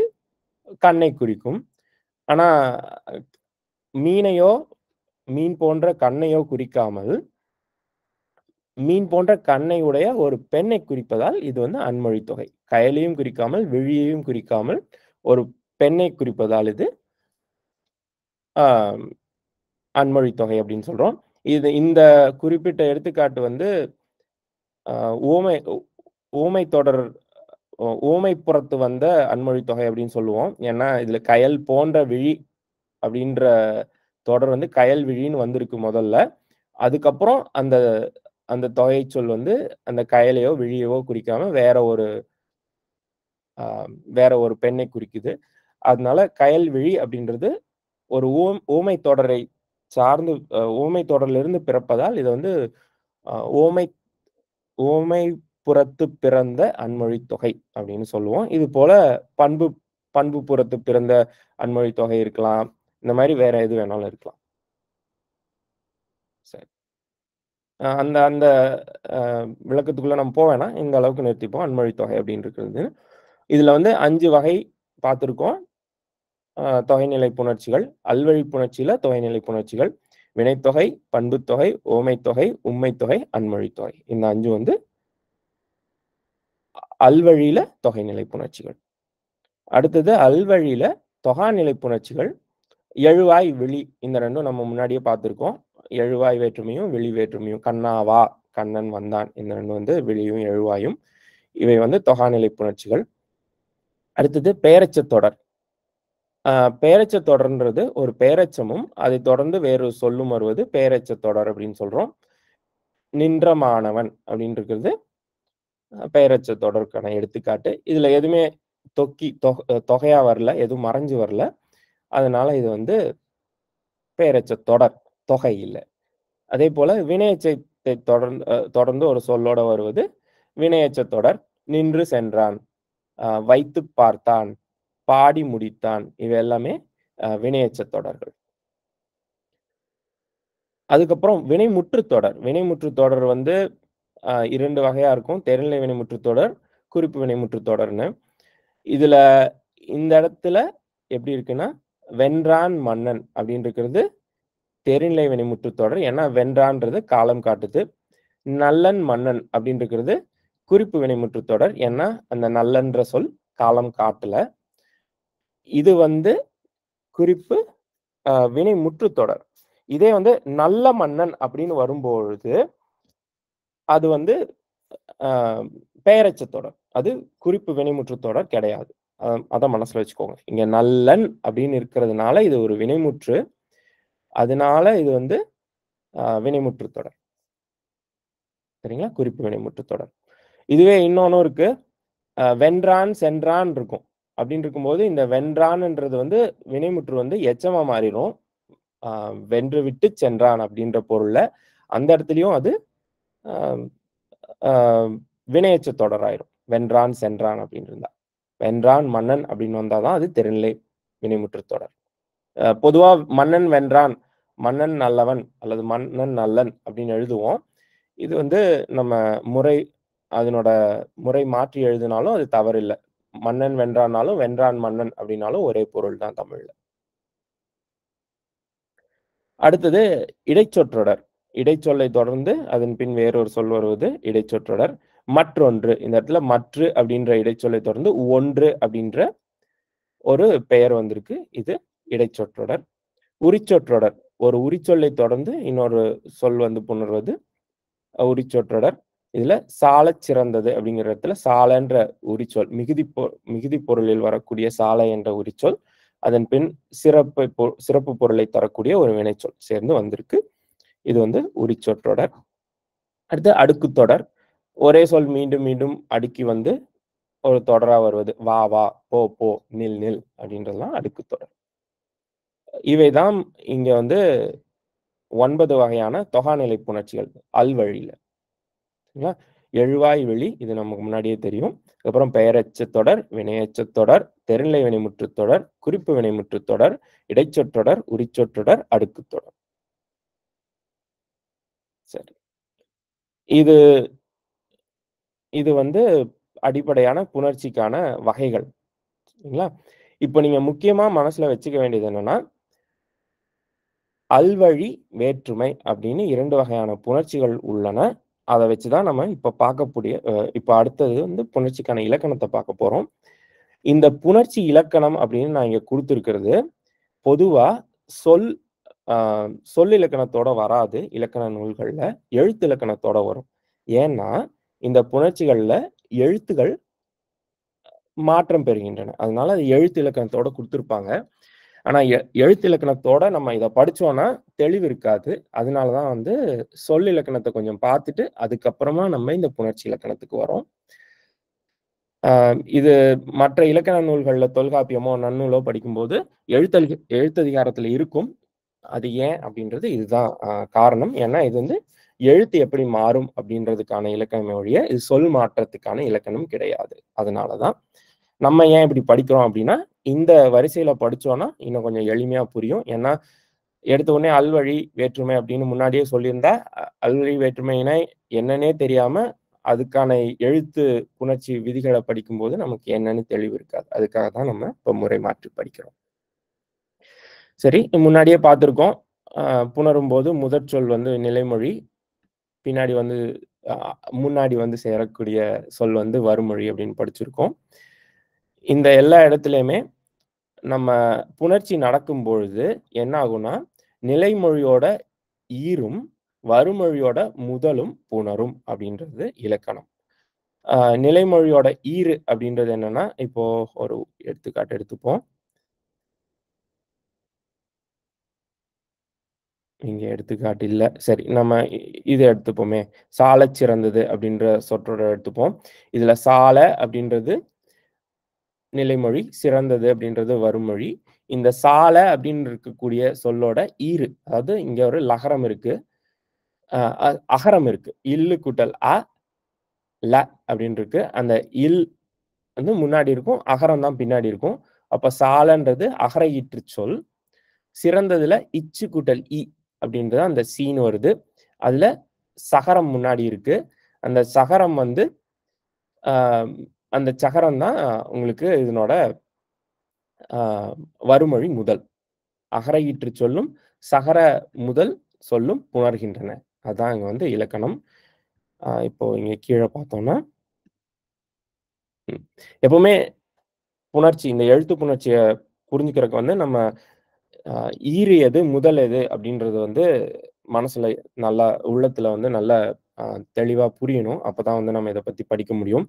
கண்ணை குறிக்கும். ஆனா, மீனையோ, மீன் போன்ற கண்ணையோ குறிக்காமல், மீன் போன்ற கண்ணை உடைய ஒரு பெண்ணை குறிப்பதால் இது வந்து அன்மொழித் தொகை. கயலையும் குறிக்காமல், விழியையும் குறிக்காமல், ஒரு பெண்ணை குறிப்பதால் இது ஆ அன்மொழித் தொகை அப்படின்னு சொல்றோம். இந்த குறிப்பிட்ட எடுத்துக்காட்டு வந்து அ உவமை உவமை தொடர் உவமைப்புறத்து வந்த அன்மொழித் தொகை அப்படின்னு சொல்லுவோம். ஏன்னா, இதுல கயல் போன்ற விழி அப்படின்ற தொடர் வந்து கயல் விழின்னு வந்திருக்கு முதல்ல. அதுக்கப்புறம் அந்த அந்த தொகைச்சொல் வந்து அந்த கயலையோ, விழியவோ குறிக்காம அ வேற ஒரு பெண்ணை குறிக்குது. அதனால கயல் விழி அப்படின்றது ஒரு உவமை தொடரை சார்ந்து உவமை தொடரிலிருந்து பிறப்பதால் இத வந்து அ உவமை உவமை புறத்து பிறந்த அன்மொழித் தொகை அப்படின்னு சொல்லுவோம். இது போல பண்பு பண்பு புறத்து பிறந்த அன்மொழித் தொகை இருக்கலாம். இந்த மாரி வேற எது வேணாலும் இருக்கலாம். சரி. அந்த அந்த அ விளக்கத்துக்குள்ள நம்ம போ வேணாம். இந்த அளவுக்கு நிறுத்திப்போம். அன்மொழி தொகை அப்படின்னு இருக்கிறது. இதுல வந்து 5 வகை பார்த்திருக்கோம். தொகைநிலை புணர்ச்சிகள், அல்வழி புணர்ச்சியில தொகைநிலை புணர்ச்சிகள், வினைத்தொகை, பண்புத்தொகை, உவமைத்தொகை, உம்மைத்தொகை, அன்மொழித்தொகை. இந்த 5 வந்து அல்வழியில தொகைநிலை புணர்ச்சிகள். அடுத்தது அல்வழியில தொகாநிலை புணர்ச்சிகள், எழுவாய், விழி இந்த 2ம் நம்ம முன்னாடியே பார்த்திருக்கோம். எழுவாய் வேற்றுமையும், விழி வேற்றுமையும். கண்ணா வா, கண்ணன் வந்தான். இந்த 2 வந்து விழியும், எழுவாயும். இவை வந்து தொகாநிலை புணர்ச்சிகள். அடுத்தது பெயரெச்சத் தொடர். பெயரெச்சத் தொடர்ன்றது ஒரு பெயரெச்சமும், அதைத் தொடர்ந்து வேறு சொல்லும் வருவது பெயரெச்சத் தொடர் அப்படின்னு சொல்றோம். நின்ற மாணவன் அப்படின்னு இருக்கிறது பெயரெச்சத் தொடருக்கான எடுத்துக்காட்டு. இதுல எதுவுமே தொகையா வரல, எதுவும் மறைஞ்சு வரல. அதனால இது வந்து பெயரெச்சத் தொடர், தொகை இல்ல. அதே போல வினையெச்சத்தை தொடர்ந்து ஒரு சொல்லோட வருவது வினையெச்சத் தொடர். நின்று சென்றான், வைத்துப் பார்த்தான், பாடி முடித்தான். இவை எல்லாமே வினையெச்சத் தொடர்கள். அதுக்கப்புறம் வினைமுற்றுத் தொடர். வினைமுற்றுத் தொடர் வந்து 2 வகையா இருக்கும். தெரிநிலை வினைமுற்றுத் தொடர், குறிப்பு வினைமுற்றுத் தொடர்ன்னு. இதுல இந்த இடத்துல எப்படி இருக்குன்னா, வென்றான் மன்னன் அப்படின்னு இருக்கிறது தெரிநிலை வினைமுற்றுத் தொடர். ஏன்னா வென்றான்றது காலம் காட்டுது. நல்லன் மன்னன் அப்படின்னு இருக்கிறது குறிப்பு வினைமுற்றுத் தொடர். ஏன்னா அந்த நல்லன்ற சொல் காலம் காட்டல. இது வந்து குறிப்பு வினைமுற்றுத் தொடர். இதே வந்து நல்ல மன்னன் அப்படின்னு வரும்பொழுது அது வந்து பெயரெச்சத் தொடர். அது குறிப்பு வினைமுற்றுத் தொடர் கிடையாது. அத மனசுல வச்சுக்கோங்க. இங்க நல்லன் அப்படின்னு இருக்கிறதுனால இது ஒரு வினைமுற்று. அதனால இது வந்து வினைமுற்றுத் தொடர். சரிங்களா? குறிப்பு வினைமுற்றுத் தொடர். இதுவே இன்னொன்னும் இருக்கு. வென்றான், சென்றான் இருக்கும். அப்படின்னு இருக்கும்போது இந்த வென்றான்ன்றது வந்து வினைமுற்று வந்து எச்சமா மாறிரும். வென்று விட்டு சென்றான் அப்படின்ற பொருள்ல. அந்த இடத்துலயும் அது அ அ வினையெச்சத் தொடர் ஆயிரும். வென்றான், சென்றான் அப்படின்னு இருந்தா. வென்றான் மன்னன் அப்படின்னு வந்தா தான் அது தெரிநிலை வினைமுற்றுத் தொடர். பொதுவா மன்னன் வென்றான், மன்னன் நல்லவன் அல்லது மன்னன் நல்லன் அப்படின்னு எழுதுவோம். இது வந்து நம்ம முறை அதனோட முறை மாற்றி எழுதினாலும் அது தவறில்ல. மன்னன் வென்றான்னாலும், வென்றான் மன்னன் அப்படின்னாலும் ஒரே பொருள் தான் தமிழ்ல. அடுத்தது இடைச்சொற்றொடர். இடைச்சொல்லை தொடர்ந்து அதன் பின் வேறொரு சொல் வருவது இடைச்சொற்றொடர். மற்றொன்று இந்த இடத்துல மற்று அப்படின்ற இடைச்சொல்லை தொடர்ந்து ஒன்று அப்படின்ற ஒரு பெயர் வந்திருக்கு. இது இடைச்சொற்றொடர். உரிச்சொற்றொடர். ஒரு உரிச்சொல்லை தொடர்ந்து இன்னொரு சொல் வந்து புணர்வது உரிச்சொற்றொடர். இதுல சாலச் சிறந்தது அப்படிங்கிற இடத்துல சாலன்ற உரிச்சொல் மிகுதி பொருளில் வரக்கூடிய சாலை என்ற உரிச்சொல் அதன் பின் சிறப்பு பொருளை தரக்கூடிய ஒரு வினைச்சொல் சேர்ந்து வந்திருக்கு. இது வந்து உரிச்சொற்றொடர். அடுத்து அடுக்குத்தொடர். ஒரே சொல் மீண்டும் மீண்டும் அடுக்கி வந்து ஒரு தொடரா வருவது. வா வா, போ போ, நில் நில் அப்படின்றதெல்லாம் அடுக்குத்தொடர். இவைதான் இங்க வந்து 9 வகையான தொகாநிலை புணர்ச்சிகள் அல்வழியில. சரிங்களா? எழுவாய் வெளி இது நமக்கு முன்னாடியே தெரியும். அதுக்கப்புறம் பெயரெச்சத் தொடர், வினையெச்சத் தொடர், தெரிநிலை வினைமுற்றுத் தொடர், குறிப்பு வினைமுற்றுத் தொடர், இடைச்சொற்றொடர், உரிச்சொற்றொடர், அடுக்குத் தொடர். சரி. இது இது வந்து அடிப்படையான புணர்ச்சிக்கான வகைகள். சரிங்களா? இப்ப நீங்க முக்கியமா மனசுல வச்சுக்க வேண்டியது என்னன்னா, அல்வழி, வேற்றுமை அப்படின்னு 2 வகையான புணர்ச்சிகள் உள்ளன. அத வச்சு தான் நம்ம இப்ப பார்க்கக்கூடிய இப்ப அடுத்தது வந்து புணர்ச்சிக்கான இலக்கணத்த பார்க்க போறோம். இந்த புணர்ச்சி இலக்கணம் அப்படின்னு நான் இங்க குடுத்திருக்கிறது, பொதுவா சொல் அ சொல்லிலக்கணத்தோட வராது இலக்கண நூல்கள்ல. எழுத்து இலக்கணத்தோட வரும். ஏன்னா, இந்த புணர்ச்சிகள்ல எழுத்துகள் மாற்றம் பெறுகின்றன. அதனால அது எழுத்து இலக்கணத்தோட குடுத்திருப்பாங்க. ஆனா, எழுத்து இலக்கணத்தோட நம்ம இத படிச்சோம்னா தெளிவு இருக்காது. அதனால தான் வந்து சொல் இலக்கணத்த கொஞ்சம் பார்த்துட்டு, அதுக்கப்புறமா நம்ம இந்த புணர்ச்சி இலக்கணத்துக்கு வரோம். இது மற்ற இலக்கண நூல்கள்ல தொல்காப்பியமோ, நன்னூலோ படிக்கும்போது எழுத்ததிகாரத்துல இருக்கும். அது ஏன் அப்படின்றது இதுதான் காரணம். ஏன்னா, இது வந்து எழுத்து எப்படி மாறும் அப்படின்றதுக்கான இலக்கணமே ஒழிய, இது சொல் மாற்றத்துக்கான இலக்கணம் கிடையாது. அதனால தான். நம்ம ஏன் இப்படி படிக்கிறோம் அப்படின்னா, இந்த வரிசையில படிச்சோம்னா, இன்னும் கொஞ்சம் எளிமையா புரியும். ஏன்னா, எடுத்த உடனே அல்வழி வேற்றுமை அப்படின்னு முன்னாடியே சொல்லியிருந்தா, அல்வழி வேற்றுமைனா என்னன்னே தெரியாம, அதுக்கான எழுத்து புணர்ச்சி விதிகள படிக்கும்போது நமக்கு என்னன்னு தெளிவு இருக்காது. அதுக்காக தான் நம்ம இப்ப முறை மாற்றி படிக்கிறோம். சரி, முன்னாடியே பார்த்திருக்கோம். அ புணரும்போது முதற் சொல் வந்து நிலைமொழி. பின்னாடி வந்து அ முன்னாடி வந்து சேரக்கூடிய சொல் வந்து வருமொழி அப்படின்னு படிச்சிருக்கோம். இந்த எல்லா இடத்துலயுமே நம்ம புணர்ச்சி நடக்கும்பொழுது என்ன ஆகும்னா, நிலைமொழியோட ஈரும், வருமொழியோட முதலும் புணரும் அப்படின்றது இலக்கணம். அ நிலைமொழியோட ஈறு அப்படின்றது என்னன்னா, இப்போ ஒரு எடுத்துக்காட்டு எடுத்துப்போம். இங்க எடுத்துக்காட்டு இல்ல. சரி நம்ம இத எடுத்துப்போமே. சாலச் சிறந்தது அப்படின்ற சொற்றொடர் எடுத்துப்போம். இதுல சால அப்படின்றது நிலைமொழி, சிறந்தது அப்படின்றது வருமொழி. இந்த சால அப்படின்னு இருக்கக்கூடிய சொல்லோட ஈறு, அதாவது இங்க ஒரு லகரம் இருக்கு. அ அ அகரம் இருக்கு. இல்லு கூட்டல் ல அப்படின்னு இருக்கு. அந்த இல் வந்து முன்னாடி இருக்கும். அகரம் தான் பின்னாடி இருக்கும். அப்ப சாலன்றது அகர ஈற்றுச் சொல். சிறந்ததுல இச்சு கூட்டல் அப்படின்றது அந்த சீன்னு வருது. அதுல சகரம் முன்னாடி இருக்கு. அந்த சகரம் வந்து அ அந்த சகரம் தான் உங்களுக்கு இதனோட அ வருமொழி முதல். அகர ஈற்றுச் சொல்லும், சகர முதல் சொல்லும் புணர்கின்றன. அதான் இங்க வந்து இலக்கணம். இப்போ இங்க கீழ பார்த்தோம்னா, ம். எப்பவுமே புணர்ச்சி இந்த எழுத்து புணர்ச்சிய புரிஞ்சுக்கிறதுக்கு வந்து நம்ம அ ஈறு எது, முதல் எது அப்படின்றது வந்து மனசுல நல்லா உள்ளத்துல வந்து நல்லா அ தெளிவா புரியணும். அப்பதான் வந்து நம்ம இத பத்தி படிக்க முடியும்.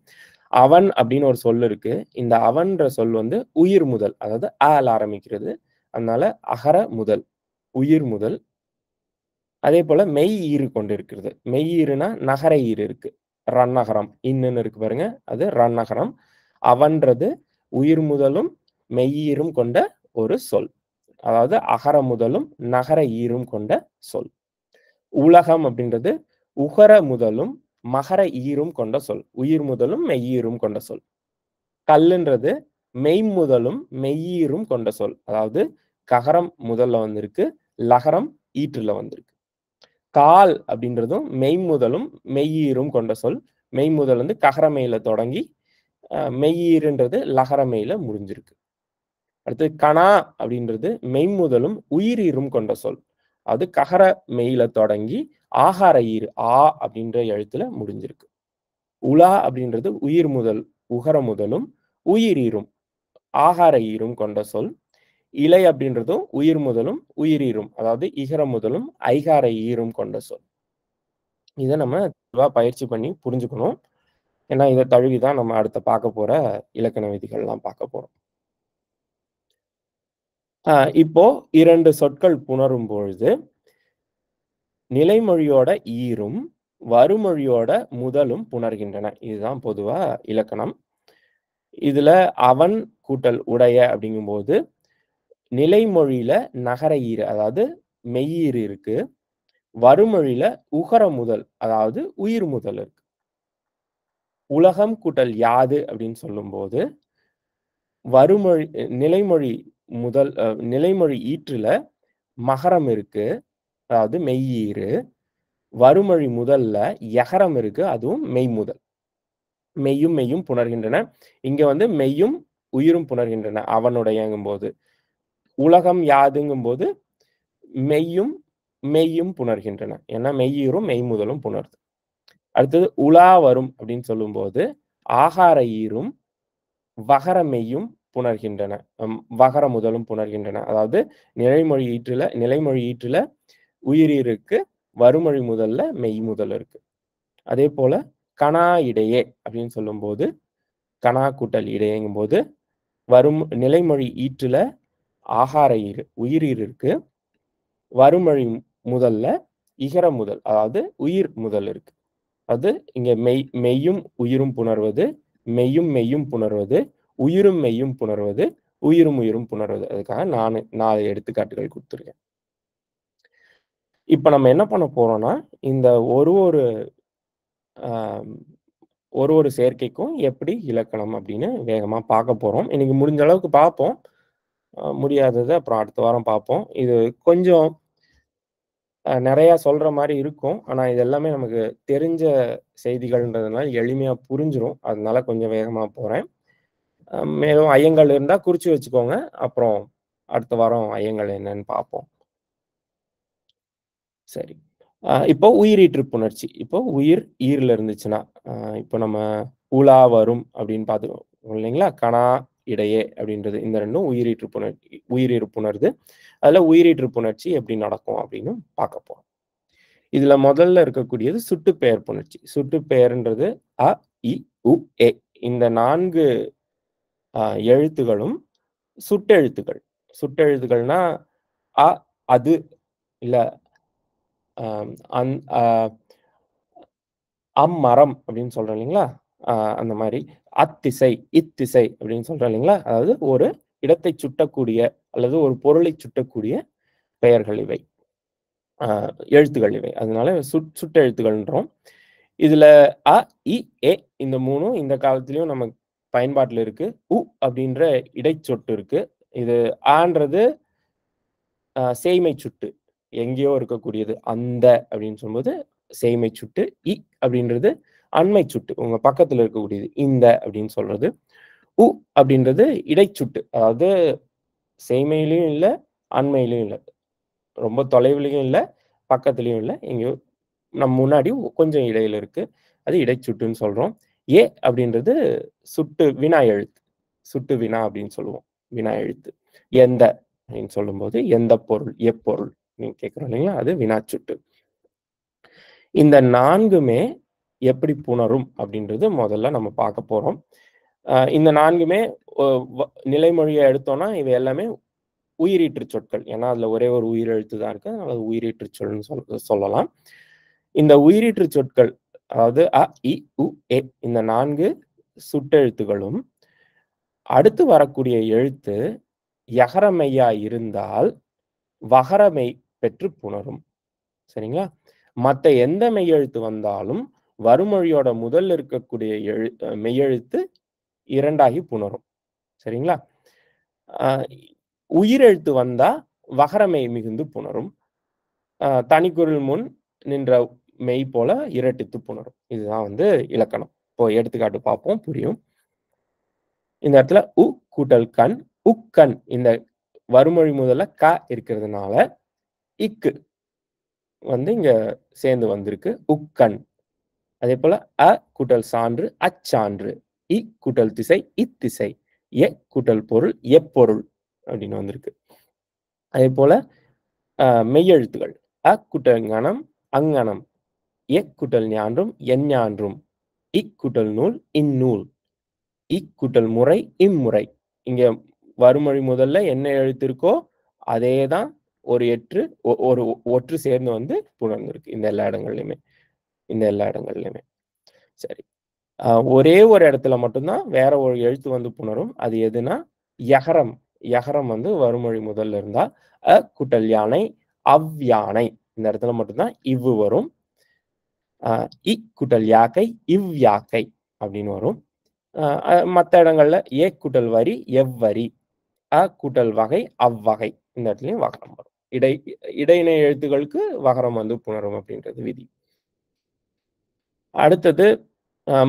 அவன் அப்படின்னு ஒரு சொல் இருக்கு. இந்த அவன்ற சொல் வந்து உயிர் முதல். அதாவது ல ஆரம்பிக்கிறது. அதனால அகர முதல், உயிர் முதல். அதேபோல மெய் ஈறு கொண்டிருக்கிறது. மெய் ஈறுனா நகர ஈறு இருக்கு. ரன்னகரம். இன்னுன்னு இருக்கு பாருங்க. அது ரன்னகரம். அவன்றது உயிர் முதலும், மெய்யீரும் கொண்ட ஒரு சொல். அதாவது அகர முதலும், நகர ஈரும் கொண்ட சொல். உலகம் அப்படின்றது உகர முதலும், மகர ஈரும் கொண்ட சொல். உயிர் முதலும், மெய்யீரும் கொண்ட சொல். கல்லுன்றது மெய்ம்முதலும், மெய்யீரும் கொண்ட சொல். அதாவது ககரம் முதல்ல வந்திருக்கு. லகரம் ஈற்றுல வந்திருக்கு. கால் அப்படின்றதும் மெய்ம்முதலும், மெய்யீரும் கொண்ட சொல். மெய்ம்முதல் வந்து ககரமெய்ல தொடங்கி, மெய்யீறுன்றது லகரமெய்ல முடிஞ்சிருக்கு. அடுத்து கணா அப்படின்றது மெய்ம்முதலும், உயிரீரும் கொண்ட சொல். அது ககர மெய்ல தொடங்கி, ஆகார ஈறு அப்படின்ற எழுத்துல முடிஞ்சிருக்கு. உலா அப்படின்றது உயிர் முதல், உகர முதலும், உயிரீரும், ஆகார ஈரும் கொண்ட சொல். இலை அப்படின்றதும் உயிர் முதலும், உயிரீரும், அதாவது இகர முதலும், ஐகார ஈரும் கொண்ட சொல். இத நம்ம தெளிவா பயிற்சி பண்ணி புரிஞ்சுக்கணும். ஏன்னா, இத தழுவி தான் நம்ம அடுத்து பார்க்க போற இலக்கண விதிகள்லாம் பார்க்க போறோம். இப்போ 2 சொற்கள் புணரும் பொழுது, நிலைமொழியோட ஈரும், வருமொழியோட முதலும் புணர்கின்றன. இதுதான் பொதுவா இலக்கணம். இதுல அவன் கூட்டல் உடைய அப்படிங்கும்போது, நிலைமொழியில நகர ஈறு, அதாவது மெய்யீறு இருக்கு. வருமொழியில உகர முதல், அதாவது உயிர் முதல் இருக்கு. உலகம் கூட்டல் யாது அப்படின்னு சொல்லும்போது, வருமொழி நிலைமொழி முதல் நிலைமொழி ஈற்றுல மகரம் இருக்கு. அதாவது மெய்யீறு. வருமொழி முதல்ல யகரம் இருக்கு. அதுவும் மெய்முதல். மெய்யும் மெய்யும் புணர்கின்றன. இங்க வந்து மெய்யும் உயிரும் புணர்கின்றன. அவனுடையங்கும்போது. உலகம் யாதுங்கும்போது மெய்யும் மெய்யும் புணர்கின்றன. ஏன்னா மெய்யீரும் மெய்முதலும் புணருது. அடுத்தது உலா வரும் அப்படின்னு சொல்லும்போது, ஆகார ஈரும், வகர மெய்யும் புணர்கின்றன. வகர முதலும் புணர்கின்றன. அதாவது நிலைமொழி ஈற்றுல உயிரீர் இருக்கு. வருமொழி முதல்ல மெய் முதல் இருக்கு. அதேபோல கனா இடையே அப்படின்னு சொல்லும்போது, கனா கூட்டல் இடையேங்கும்போது, நிலைமொழி ஈற்றுல ஆகார ஈறு, உயிரீர் இருக்கு. வருமொழி முதல்ல இகர முதல், அதாவது உயிர் முதல் இருக்கு. அது இங்க மெய்யும் உயிரும் புணர்வது, மெய்யும் மெய்யும் புணர்வது, உயிரும் மெய்யும் புணர்வது, உயிரும் உயிரும் புணர்வது. அதுக்காக 4 எடுத்துக்காட்டுகள் குடுத்துருக்கேன். இப்ப நம்ம என்ன பண்ண போறோம்னா, இந்த ஒரு ஒரு அ ஒரு ஒரு சேர்க்கைக்கும் எப்படி இலக்கணம் அப்படின்னு வேகமா பார்க்க போறோம். இன்னைக்கு முடிஞ்ச அளவுக்கு பார்ப்போம். முடியாதத அப்புறம் அடுத்த வாரம் பார்ப்போம். இது கொஞ்சம் நெறையா சொல்ற மாரி இருக்கும். ஆனா, இது எல்லாமே நமக்கு தெரிஞ்ச செய்திகள்ன்றதுனால எளிமையா புரிஞ்சிரும். அதனால கொஞ்சம் வேகமா போறேன். மேலும் ஐயங்கள் இருந்தா குறிச்சு வச்சுக்கோங்க. அப்புறம் அடுத்த வாரம் ஐயங்கள் என்னன்னு பார்ப்போம். சரி. இப்போ உயிரீற்று புணர்ச்சி. இப்போ உயிர் ஈர்ல இருந்துச்சுன்னா, அ இப்போ நம்ம உலா வரும் அப்படின்னு பார்த்துருக்கோம் இல்லைங்களா? கனா, இடையே அப்படின்றது. இந்த 2ம் உயிரீறு புணருது. அதுல உயிரீற்று புணர்ச்சி எப்படி நடக்கும் அப்படின்னு பார்க்க போறோம். இதுல முதல்ல இருக்கக்கூடியது சுட்டுப்பெயர் புணர்ச்சி. சுட்டுப்பெயர்ன்றது அ, இ, உ, எ. இந்த 4 அ எழுத்துகளும் சுட்டெழுத்துக்கள். சுட்டெழுத்துக்கள்னா அ, அது, இல்ல அ அந் அ அம்மரம் அப்படின்னு சொல்றோம் இல்லைங்களா? அ அந்த மாரி. அத்திசை, இத்திசை அப்படின்னு சொல்றோம் இல்லைங்களா? அதாவது ஒரு இடத்தைச் சுட்டக்கூடிய அல்லது ஒரு பொருளைச் சுட்டக்கூடிய பெயர்கள் இவை. அ எழுத்துக்கள் இவை. அதனால சுட்டெழுத்துக்கள்ன்றோம். இதுல அ, இ, எ இந்த 3ம் இந்த காலத்திலயும் நம்ம பயன்பாட்டுல இருக்கு. உ அப்படின்ற இடைச்சொட்டு இருக்கு. இது ஆன்றது சேய்மை சுட்டு. எங்கேயோ இருக்கக்கூடியது. அந்த அப்படின்னு சொல்லும்போது சேய்மை சுட்டு. இ அப்படின்றது அண்மை சுட்டு. உங்க பக்கத்துல இருக்கக்கூடியது. இந்த அப்படின்னு சொல்றது. உ அப்படின்றது இடைச்சுட்டு. அதாவது சேய்மையிலயும் இல்ல, அண்மையிலயும் இல்ல. ரொம்ப தொலைவிலயும் இல்ல, பக்கத்துலயும் இல்ல. எங்கேயோ நம்ம முன்னாடி கொஞ்சம் இடையில இருக்கு. அது இடைச்சுட்டுன்னு சொல்றோம். ஏ அப்படின்றது சுட்டு வினா எழுத்து. சுட்டு வினா அப்படின்னு சொல்லுவோம். வினா எழுத்து. எந்த அப்படின்னு சொல்லும்போது, எந்த பொருள், எப்பொருள் அப்படின்னு கேட்கிறோம் இல்லைங்களா? அது வினாச்சுட்டு. இந்த 4மே எப்படி புணரும் அப்படின்றது முதல்ல நம்ம பார்க்க போறோம். இந்த 4மே ஒ வ நிலைமொழியா எடுத்தோம்னா, இவை எல்லாமே உயிரீற்றுச் சொற்கள். ஏன்னா, அதுல ஒரே ஒரு உயிரெழுத்து தான் இருக்கு. அதனால உயிரீற்றுச் சொல்ன்னு சொல்லலாம். இந்த உயிரீற்றுச் சொற்கள், அதாவது அ, இ, உ, எ இந்த 4 சுட்டெழுத்துகளும், அடுத்து வரக்கூடிய எழுத்து யகரமெய்யா இருந்தால், வகரமெய் பெற்று புணரும். சரிங்களா? மத்த எந்த மெய்யெழுத்து வந்தாலும், வறுமொழியோட முதல்ல இருக்கக்கூடிய மெய்யெழுத்து 2ஆகி புணரும். சரிங்களா? அ உயிரெழுத்து வந்தா வகரமெய் மிகுந்து புணரும். தனிக்குறில் முன் நின்ற மெய் போல இரட்டித்து புணரும். இதுதான் வந்து இலக்கணம். இப்போ எடுத்துக்காட்டு பார்ப்போம், புரியும். இந்த இடத்துல உ கூட்டல் கண், உக்கண் இந்த வறுமொழி முதல்ல க இருக்கிறதுனால, இக்கு வந்து இங்க சேர்ந்து வந்திருக்கு. உக்கண். அதேபோல அ கூட்டல் சான்று, அச்சான்று. இ கூட்டல் திசை, இத்திசை. எ கூட்டல் பொருள், எப்பொருள் அப்படின்னு வந்திருக்கு. அதேபோல மெய்யெழுத்துகள். அ கூட்டல் ஞனம், அங்ஙனம். எ கூட்டல் ஞான்றும், எஞ்ஞான்றும். இ கூட்டல் நூல், இந்நூல். இ கூட்டல் முறை, இம்முறை. இங்க வறுமொழி முதல்ல என்ன எழுத்து இருக்கோ, அதே தான் ஒரு எற்று ஒரு ஒற்று சேர்ந்து வந்து புணர்ந்திருக்கு. இந்த எல்லா இடங்கள்லயுமே. இந்த எல்லா இடங்கள்லயுமே. சரி. ஒரே ஒரு இடத்துல மட்டும் தான் வேற ஒரு எழுத்து வந்து புணரும். அது எதுனா, யகரம். யகரம் வந்து வறுமொழி முதல்ல இருந்தா, அ கூட்டல் யானை, யானை. இந்த இடத்துல மட்டும் தான் இவ்வு வரும். அ இ கூட்டல் யாக்கை, யாக்கை அப்படின்னு வரும். அ அ மத்த இடங்கள்ல ஏ கூட்டல் வரி, எவ்வரி. அ கூட்டல் வகை, அவ்வகை. இந்த இடத்துலயும் வகரம் வரும். இடையினை எழுத்துக்களுக்கு வகரம் வந்து புணரும் அப்படின்றது விதி. அடுத்தது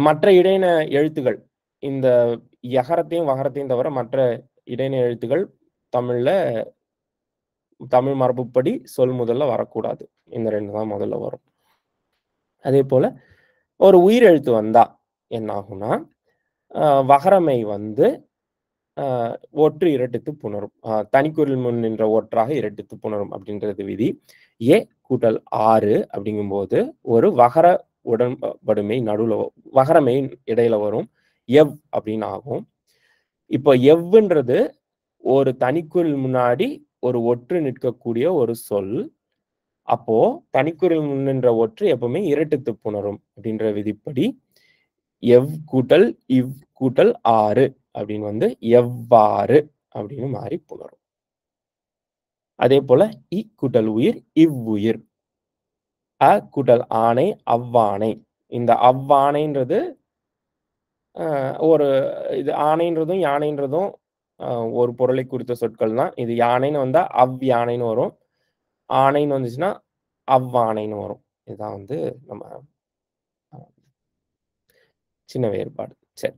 மற்ற இடையின எழுத்துகள். இந்த யகரத்தையும், வகரத்தையும் தவிர மற்ற இடையின எழுத்துகள் தமிழ்ல தமிழ் மரபுப்படி சொல் முதல்ல வரக்கூடாது. இந்த 2 தான் முதல்ல வரும். அதேபோல ஒரு உயிரெழுத்து வந்தா என்ன ஆகும்னா, வகரமெய் வந்து அ ஒற்று இரட்டித்து புணரும். தனிக்குறில் முன் நின்ற ஒற்றாக இரட்டித்து புணரும் அப்படின்றது விதி. ஏ கூட்டல் 6 அப்படிங்கும்போது ஒரு வகர உடன்படுமை நடுவுல வகரமெய் இடையில வரும். அப்படின்னு ஆகும். இப்போ எவ்வுன்றது ஒரு தனிக்குறில் முன்னாடி ஒரு ஒற்று நிற்கக்கூடிய ஒரு சொல். அப்போ தனிக்குறில் முன் நின்ற ஒற்று எப்பவுமே இரட்டித்து புணரும் அப்படின்ற விதிப்படி கூட்டல் கூட்டல் 6 அப்படின்னு வந்து எவ்வாறு அப்படின்னு மாறி புணரும். அதே போல கூட்டல் உயிர், இவ்வுயிர். கூட்டல் ஆணை, அவ்வாணை. இந்த அவ்வாணைன்றது ஒரு இது ஆணைன்றதும், யானைன்றதும் அ ஒரு பொருளை குறித்த சொற்கள் தான். இது யானைன்னு வந்தா யானைன்னு வரும். ஆணைன்னு வந்துச்சுன்னா, அவ்வானைன்னு வரும். இதுதான் வந்து நம்ம சின்ன வேறுபாடு. சரி.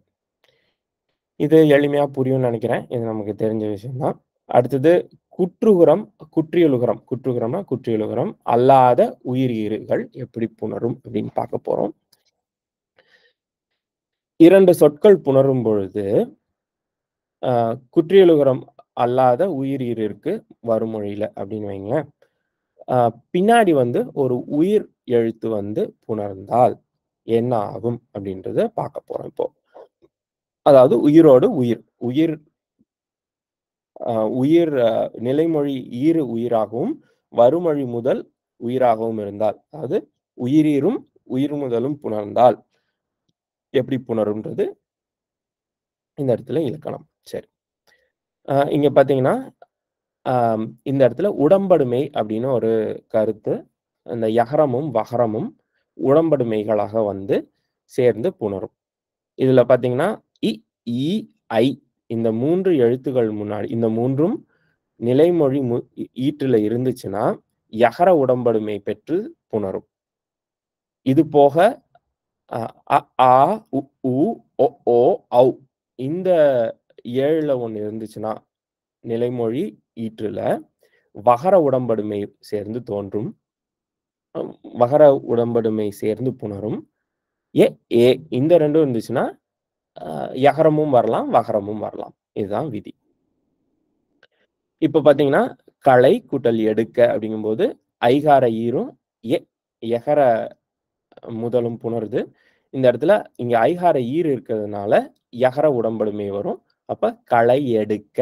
இது எளிமையா புரியும்னு நெனைக்கிறேன். இது நமக்கு தெரிஞ்ச விஷயம் தான். அடுத்தது குற்றுகுரம், குற்றியலுகரம். குற்றுகுரம்னா குற்றியலுகரம் அல்லாத உயிரீறுகள் எப்படி புணரும் அப்படின்னு பார்க்க போறோம். 2 சொற்கள் புணரும் பொழுது, குற்றியலுகரம் அல்லாத உயிரீறு இருக்கு வருமொழியில அப்படின்னு வைங்களேன். பின்னாடி வந்து ஒரு உயிர் எழுத்து வந்து புணர்ந்தால் என்ன ஆகும் அப்படின்றத பார்க்க போறோம் இப்போ. அதாவது உயிரோடு உயிர். உயிர் உயிர் நிலைமொழி ஈறு உயிராகவும், வருமொழி முதல் உயிராகவும் இருந்தால், அதாவது உயிரீரும் உயிர் முதலும் புணர்ந்தால் எப்படி புணரும்ன்றது இந்த இடத்துல இலக்கணம். சரி. இங்க பார்த்தீங்கன்னா, இந்த இடத்துல உடம்படுமை அப்படின்னு ஒரு கருத்து. இந்த யகரமும், வகரமும் உடம்படுமைகளாக வந்து சேர்ந்து புணரும். இதுல பார்த்தீங்கன்னா, இ, ஈ, ஐ இந்த 3 எழுத்துக்கள் முன்னாடி இந்த 3ம் நிலைமொழி ஈற்றுல இருந்துச்சுன்னா, யகர உடம்படுமை பெற்று புணரும். இது போக அ, ஆ, உ, ஒ, ஓ, ஔ இந்த 7ல ஒண்ணு இருந்துச்சுன்னா, நிலைமொழி ஈற்றுல வகர உடம்படுமை சேர்ந்து தோன்றும். வகர உடம்படுமை சேர்ந்து புணரும். ஏ, ஏ இந்த 2ம் இருந்துச்சுன்னா, யகரமும் வரலாம், வகரமும் வரலாம். இதுதான் விதி. இப்ப பார்த்தீங்கன்னா, களை கூட்டல் எடுக்க அப்படிங்கும்போது, ஐகார ஈரும், எகர முதலும் புணருது. இந்த இடத்துல இங்க ஐகார ஈர் இருக்கிறதுனால, யகர உடம்படுமை வரும். அப்ப களை எடுக்க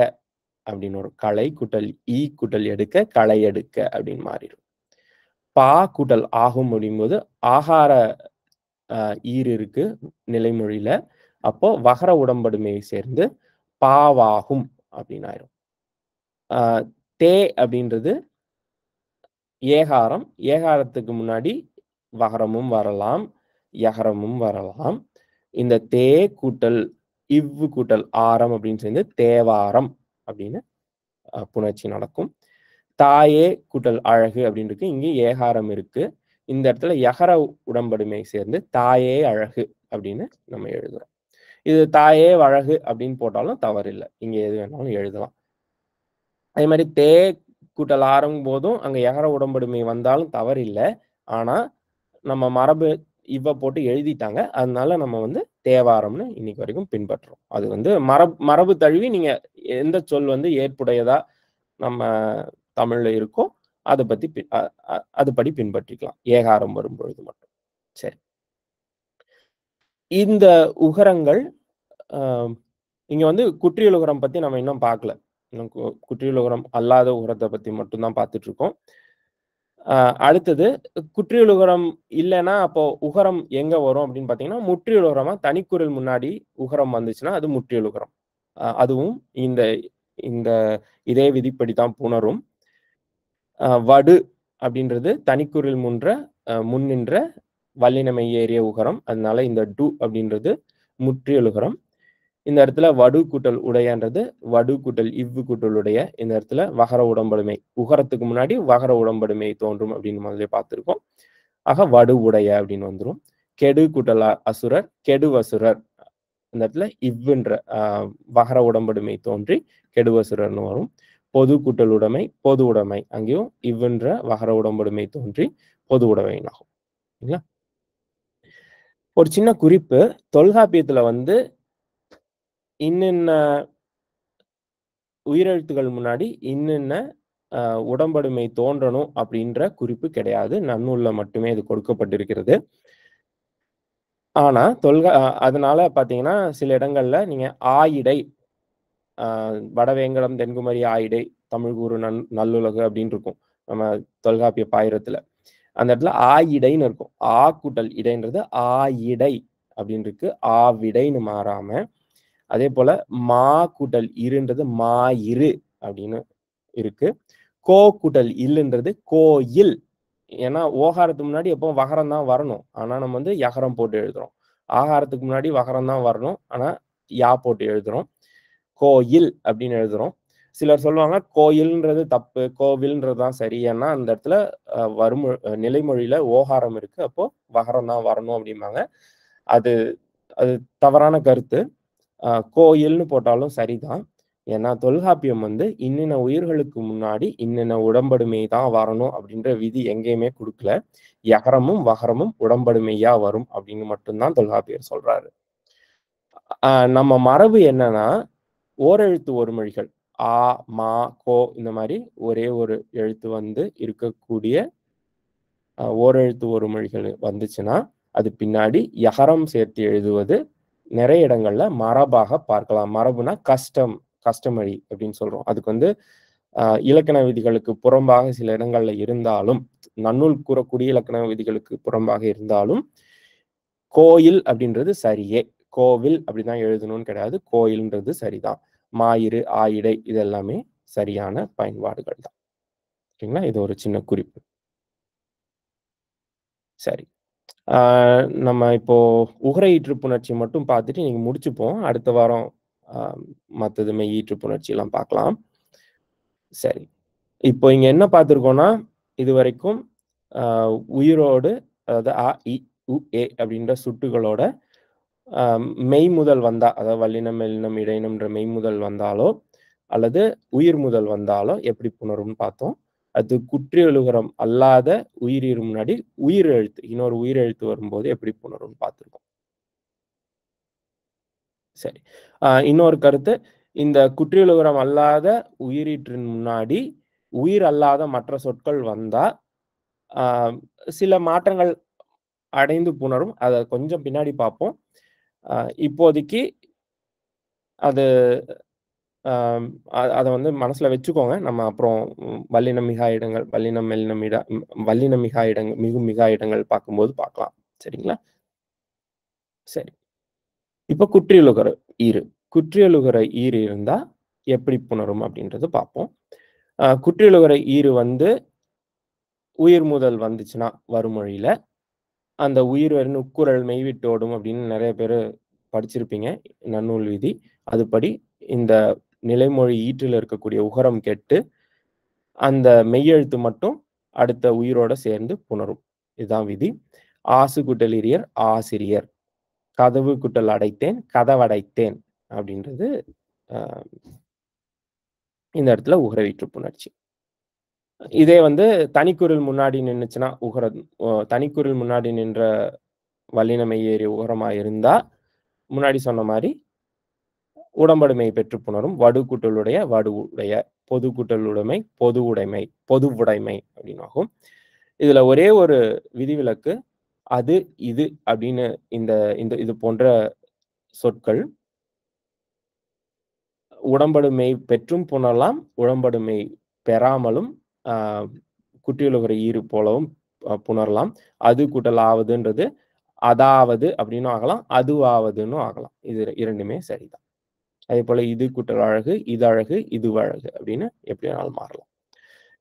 அப்படின்னு வரும். களை கூட்டல் ஈ கூட்டல் எடுக்க, களை எடுக்க அப்படின்னு மாறிடும். பா கூட்டல் ஆகும் அப்படிங்கும்போது, ஆகார ஈர் இருக்கு நிலைமொழியில. அப்போ வகர உடம்படுமை சேர்ந்து பாவாகும் அப்படின்னு ஆயிரும். தே அப்படின்றது ஏகாரம். ஏகாரத்துக்கு முன்னாடி வகரமும் வரலாம், யகரமும் வரலாம். இந்த தே கூட்டல் இவ்வு கூட்டல் ஆரம் அப்படின்னு சேர்ந்து தேவாரம் அப்படின்னு புணர்ச்சி நடக்கும். தாயே கூட்டல் அழகு அப்படின்னு இருக்கு. இங்கே ஏகாரம் இருக்கு. இந்த இடத்துல யகர உடம்படுமை சேர்ந்து தாயே அழகு அப்படின்னு நம்ம எழுதுறோம். இது தாயே அழகு அப்படின்னு போட்டாலும் தவறில்லை. இங்க எது வேணாலும் எழுதலாம். அதே மாதிரி தே கூட்டல் ஆரம் போதும் அங்க யகர உடம்படுமை வந்தாலும் தவறில்லை. ஆனா நம்ம மரபு இவ்வ போட்டு எழுதிட்டாங்க. அதனால நம்ம வந்து தேவாரம்னு இன்னைக்கு வரைக்கும் பின்பற்றுறோம். அது வந்து மரபு தழுவி நீங்க எந்த சொல் வந்து ஏற்புடையதா நம்ம தமிழ்ல இருக்கோ அத பத்தி அதுபடி பின்பற்றிக்கலாம். ஏகாரம் வரும்பொழுது மட்டும். சரி. இந்த உகரங்கள் இங்க வந்து குற்றியலுகரம் பத்தி நம்ம இன்னும் பார்க்கல. இன்னும் குற்றியலுகரம் அல்லாத உகரத்தை பத்தி மட்டும் தான் பார்த்துட்டு இருக்கோம். அடுத்தது குற்றியலுகரம் இல்லைன்னா அப்போ உகரம் எங்க வரும் அப்படின்னு பார்த்தீங்கன்னா, முற்றியலுகரமா தனிக்குறில் முன்னாடி உகரம் வந்துச்சுன்னா அது முற்றியலுகரம். அதுவும் இந்த இந்த இதே விதிப்படி தான் புணரும். வடு அப்படின்றது தனிக்குறில் முன் நின்ற வல்லினமை ஏறிய உகரம். அதனால இந்த டு அப்படின்றது முற்றியலுகரம். இந்த இடத்துல வடு கூட்டல் உடையன்றது வடு கூட்டல் இவ்வு கூட்டல் உடைய. இந்த இடத்துல வகர உடம்படுமை உகரத்துக்கு முன்னாடி வகர உடம்படுமை தோன்றும் அப்படின்னு முதல்ல பார்த்திருக்கோம். ஆக வடு உடைய அப்படின்னு வந்துரும். கெடு கூட்டல் அசுரர் கெடுவசுரர். இந்த இடத்துல இவ்வுன்ற வகர உடம்படுமை தோன்றி கெடுவசுரர்னு வரும். பொது கூட்டல் உடைமை பொது உடைமை. அங்கேயும் இவ்வுன்ற வகர உடம்படுமை தோன்றி பொது உடைமைனாகும். சரிங்களா? ஒரு சின்ன குறிப்பு, தொல்காப்பியத்துல வந்து இன்னின்ன உயிரெழுத்துகள் முன்னாடி இன்னின்ன உடம்படுமை தோன்றணும் அப்படின்ற குறிப்பு கிடையாது. நன்னூல்ல மட்டுமே இது கொடுக்கப்பட்டிருக்கிறது. ஆனா அதனால பார்த்தீங்கன்னா, சில இடங்கள்ல நீங்க ஆயிடை, வடவேங்கடம், தென்குமரி ஆயிடை, தமிழ் கூறு நல்லுலகு அப்படின்னு இருக்கும். நம்ம தொல்காப்பிய பாயிரத்துல. அந்த இடத்துல ஆயிடைன்னு இருக்கும். ஆ கூட்டல் இடைன்றது ஆயிடை அப்படின்னு இருக்கு. ஆவிடைன்னு மாறாம, அதே போல மா கூட்டல் இருன்றது மாயிரு அப்படின்னு இருக்கு. கோ கூட்டல் இல்லுன்றது கோயில். ஏன்னா ஓகாரத்துக்கு முன்னாடி எப்போ வகரம் தான் வரணும். ஆனா நம்ம வந்து யகரம் போட்டு எழுதுறோம். ஆகாரத்துக்கு முன்னாடி வகரம் தான் வரணும். ஆனா யா போட்டு எழுதுறோம். கோயில் அப்படின்னு எழுதுறோம். சிலர் சொல்லுவாங்க கோயில்ன்றது தப்பு, கோவில்ன்றது தான் சரி. ஏன்னா அந்த இடத்துல நிலைமொழியில ஓகாரம் இருக்கு. அப்போ வகரம் தான் வரணும் அப்படிம்பாங்க. அது அது தவறான கருத்து. கோயில்னு போட்டாலும் சரிதான். ஏன்னா தொல்காப்பியம் வந்து இன்னின்ன உயிர்களுக்கு முன்னாடி இன்னின்ன உடம்படுமை தான் வரணும் அப்படின்ற விதி எங்கேயுமே குடுக்கல. யகரமும் வகரமும் உடம்படுமையா வரும் அப்படின்னு மட்டும் தான் தொல்காப்பியர் சொல்றாரு. நம்ம மரபு என்னன்னா, ஓரெழுத்து ஒருமொழிகள். ஆ, மா, கோ இந்த மாரி ஒரே ஒரு எழுத்து வந்து இருக்கக்கூடிய ஓரெழுத்து ஒருமொழிகள் வந்துச்சுன்னா, அது பின்னாடி யகரம் சேர்த்து எழுதுவது நெறைய இடங்கள்ல மரபாக பார்க்கலாம். மரபுனா கஸ்டமரி அப்படின்னு சொல்றோம். அதுக்கு வந்து இலக்கண விதிகளுக்கு புறம்பாக சில இடங்கள்ல இருந்தாலும், நன்னூல் கூறக்கூடிய இலக்கண விதிகளுக்கு புறம்பாக இருந்தாலும், கோயில் அப்படின்றது சரியே. கோவில் அப்படிதான் எழுதணும்னு கிடையாது. கோயில்ன்றது சரிதான். மாயிரு, ஆயிடை இது எல்லாமே சரியான பயன்பாடுகள் தான். ஓகேங்களா? இது ஒரு சின்ன குறிப்பு. சரி. ஆ நம்ம இப்போ உகர ஈற்று புணர்ச்சி மட்டும் பார்த்துட்டு இன்னைக்கு முடிச்சுப்போம். அடுத்த வாரம் அ மத்தது மெய் ஈற்று புணர்ச்சிலாம் பார்க்கலாம். சரி. இப்போ இங்க என்ன பார்த்திருக்கோம்னா, இதுவரைக்கும் அ உயிரோடு அதாவது அ, இ, உ, ஏ அப்படின்ற சுட்டுகளோட அ மெய் முதல் வந்தா, அதாவது வல்லினம், மெல்லினம், இடையினம்ன்ற மெய் முதல் வந்தாலோ, அல்லது உயிர் முதல் வந்தாலோ எப்படி புணரும்னு பார்த்தோம். அது குற்றியலுகரம் அல்லாத உயிரீறு முன்னாடி உயிர் எழுத்து, இன்னொரு உயிர் எழுத்து வரும்போது எப்படி புணரும்னு பார்த்திருக்கோம். சரி. இன்னொரு கருத்து, இந்த குற்றியலுகரம் அல்லாத உயிரீற்றின் முன்னாடி உயிர் அல்லாத மற்ற சொற்கள் வந்தா, ஆ சில மாற்றங்கள் அடைந்து புணரும். அத கொஞ்சம் பின்னாடி பார்ப்போம். அ இப்போதைக்கு அது அம் அத வந்து மனசுல வச்சுக்கோங்க. நம்ம அப்புறம் வல்லினம் மிகா இடங்கள், வல்லினம் மெல்லினம் வல்லினம் மிகா இடங்கள், மிகும் மிகா இடங்கள் பார்க்கும்போது பார்க்கலாம். சரிங்களா? சரி. இப்ப குற்றியலுகர ஈறு. குற்றியலுகர ஈறு இருந்தா எப்படி புணரும் அப்படின்றத பார்ப்போம். குற்றியலுகர ஈறு வந்து உயிர் முதல் வந்துச்சுன்னா வருமொழியில, அந்த உயிர் வரின் உட்குரல் மெய்விட்டோடும் அப்படின்னு நெறைய பேரு படிச்சிருப்பீங்க. நன்னூல் விதி. அதுபடி இந்த நிலைமொழி ஈற்றில இருக்கக்கூடிய உகரம் கெட்டு, அந்த மெய்யெழுத்து மட்டும் அடுத்த உயிரோட சேர்ந்து புணரும். இதுதான் விதி. ஆசு கூட்டல் இரியர் ஆசிரியர். கதவு கூட்டல் அடைத்தேன் கதவடைத்தேன் அப்படின்றது அ இந்த இடத்துல உகரவீற்று புணர்ச்சி. இதே வந்து தனிக்குறில் முன்னாடி நின்னுச்சுன்னா தனிக்குறில் முன்னாடி நின்ற வல்லின மெய்யேறிய உகரமா இருந்தா, முன்னாடி சொன்ன மாரி உடம்படுமை பெற்று புணரும். வடு கூட்டலுடைய வடு உடைய, பொது கூட்டலுடைமை பொது உடைமை, பொதுவுடைமை அப்படின்னு ஆகும். இதுல ஒரே ஒரு விதிவிலக்கு, அது, இது அப்படின்னு இந்த இந்த இது போன்ற சொற்கள் உடம்படுமை பெற்றும் புணரலாம், உடம்படுமை பெறாமலும் அ குற்றியலுகர ஈறு போலவும் புணரலாம். அது கூட்டல் ஆவதுன்றது அதாவது அப்படின்னும் ஆகலாம், அதுவாவதுன்னும் ஆகலாம். இது 2மே சரிதான். அதேபோல இது கூட்டல் அழகு, இது அழகு, இதுவழகு அப்படின்னு எப்படி வேணாலும் மாறலாம்.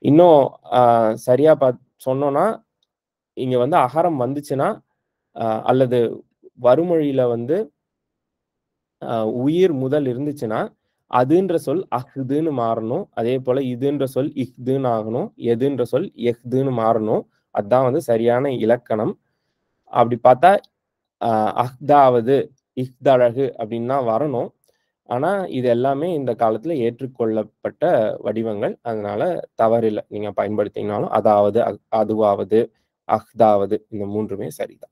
இன்னும் அ சரியா சொன்னோம்னா, இங்க வந்து அகரம் வந்துச்சுன்னா, அல்லது வறுமொழியில வந்து உயிர் முதல் இருந்துச்சுன்னா, அதுன்ற சொல் அஃதுன்னு மாறணும். அதேபோல இதுன்ற சொல் இஃதுன்னு ஆகணும். எதுன்ற சொல் எஃதுன்னு மாறணும். அதான் வந்து சரியான இலக்கணம். அப்படி பார்த்தா, அ அஃதாவது, இஃதழகு அப்படின்னு தான் வரணும். ஆனா, இது எல்லாமே இந்த காலத்துல ஏற்றுக்கொள்ளப்பட்ட வடிவங்கள். அதனால தவறில்ல. நீங்க பயன்படுத்தினாலும் அதாவது, அதுவாவது, அஃதாவது இந்த 3மே சரிதான்.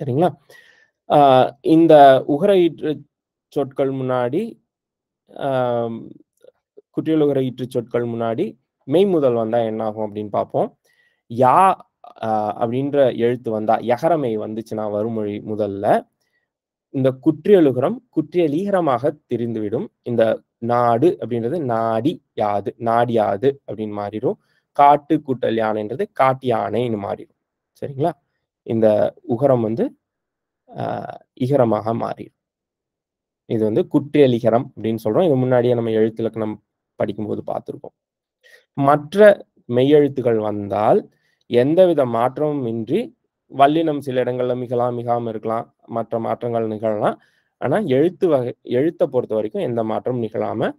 சரிங்களா? ஆ இந்த உகரஈற்று சொற்கள் முன்னாடி, ஆ குற்றியலுகர ஈற்று சொற்கள் முன்னாடி மெய்முதல் வந்தா என்ன ஆகும் அப்படின்னு பார்ப்போம். யா அ அப்படின்ற எழுத்து வந்தா, யகரமெய் வந்துச்சுன்னா வறுமொழி முதல்ல, இந்த குற்றியலுகரம் குற்றியலீகரமாக திரிந்துவிடும். இந்த நாடு அப்படின்றது நாடி யாது, நாடியாது அப்படின்னு மாறிரும். காட்டு கூட்டல் யானைன்றது காட்டு யானைன்னு மாறிரும். சரிங்களா? இந்த உகரம் வந்து அ இகரமாக மாறிரும். இது வந்து குற்றியலிகரம் அப்படின்னு சொல்றோம். இது முன்னாடியே நம்ம எழுத்திலக்கணம் படிக்கும்போது பார்த்திருக்கோம். மற்ற மெய்யெழுத்துக்கள் வந்தால், எந்தவித மாற்றமும் இன்றி வல்லினம் சில இடங்கள்ல மிகலாம், மிகாம இருக்கலாம். மற்ற மாற்றங்கள் நிகழலாம். ஆனா எழுத்த பொறுத்தவரைக்கும் எந்த மாற்றமும் நிகழாம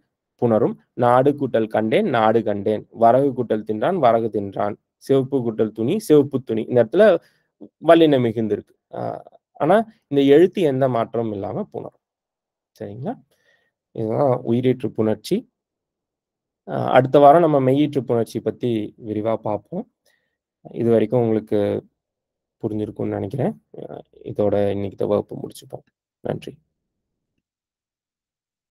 புணரும். நாடு கூட்டல் கண்டேன், நாடு கண்டேன். வரகு கூட்டல் தின்றான், வரகு தின்றான். சிவப்பு கூட்டல் துணி, சிவப்பு துணி. இந்த இடத்துல வல்லினம் மிகுந்திருக்கு. ஆனா இந்த எழுத்து எந்த மாற்றமும் இல்லாம புணரும். சரிங்களா? இதுதான் உயிரீற்று புணர்ச்சி. அடுத்த வாரம் நம்ம மெய்யீற்று புணர்ச்சி பத்தி விரிவா பார்ப்போம். இதுவரைக்கும் உங்களுக்கு புரிஞ்சிருக்கும்னு நினைக்கிறேன். இதோட இன்னைக்கு வகுப்பு முடிச்சுப்போம். நன்றி.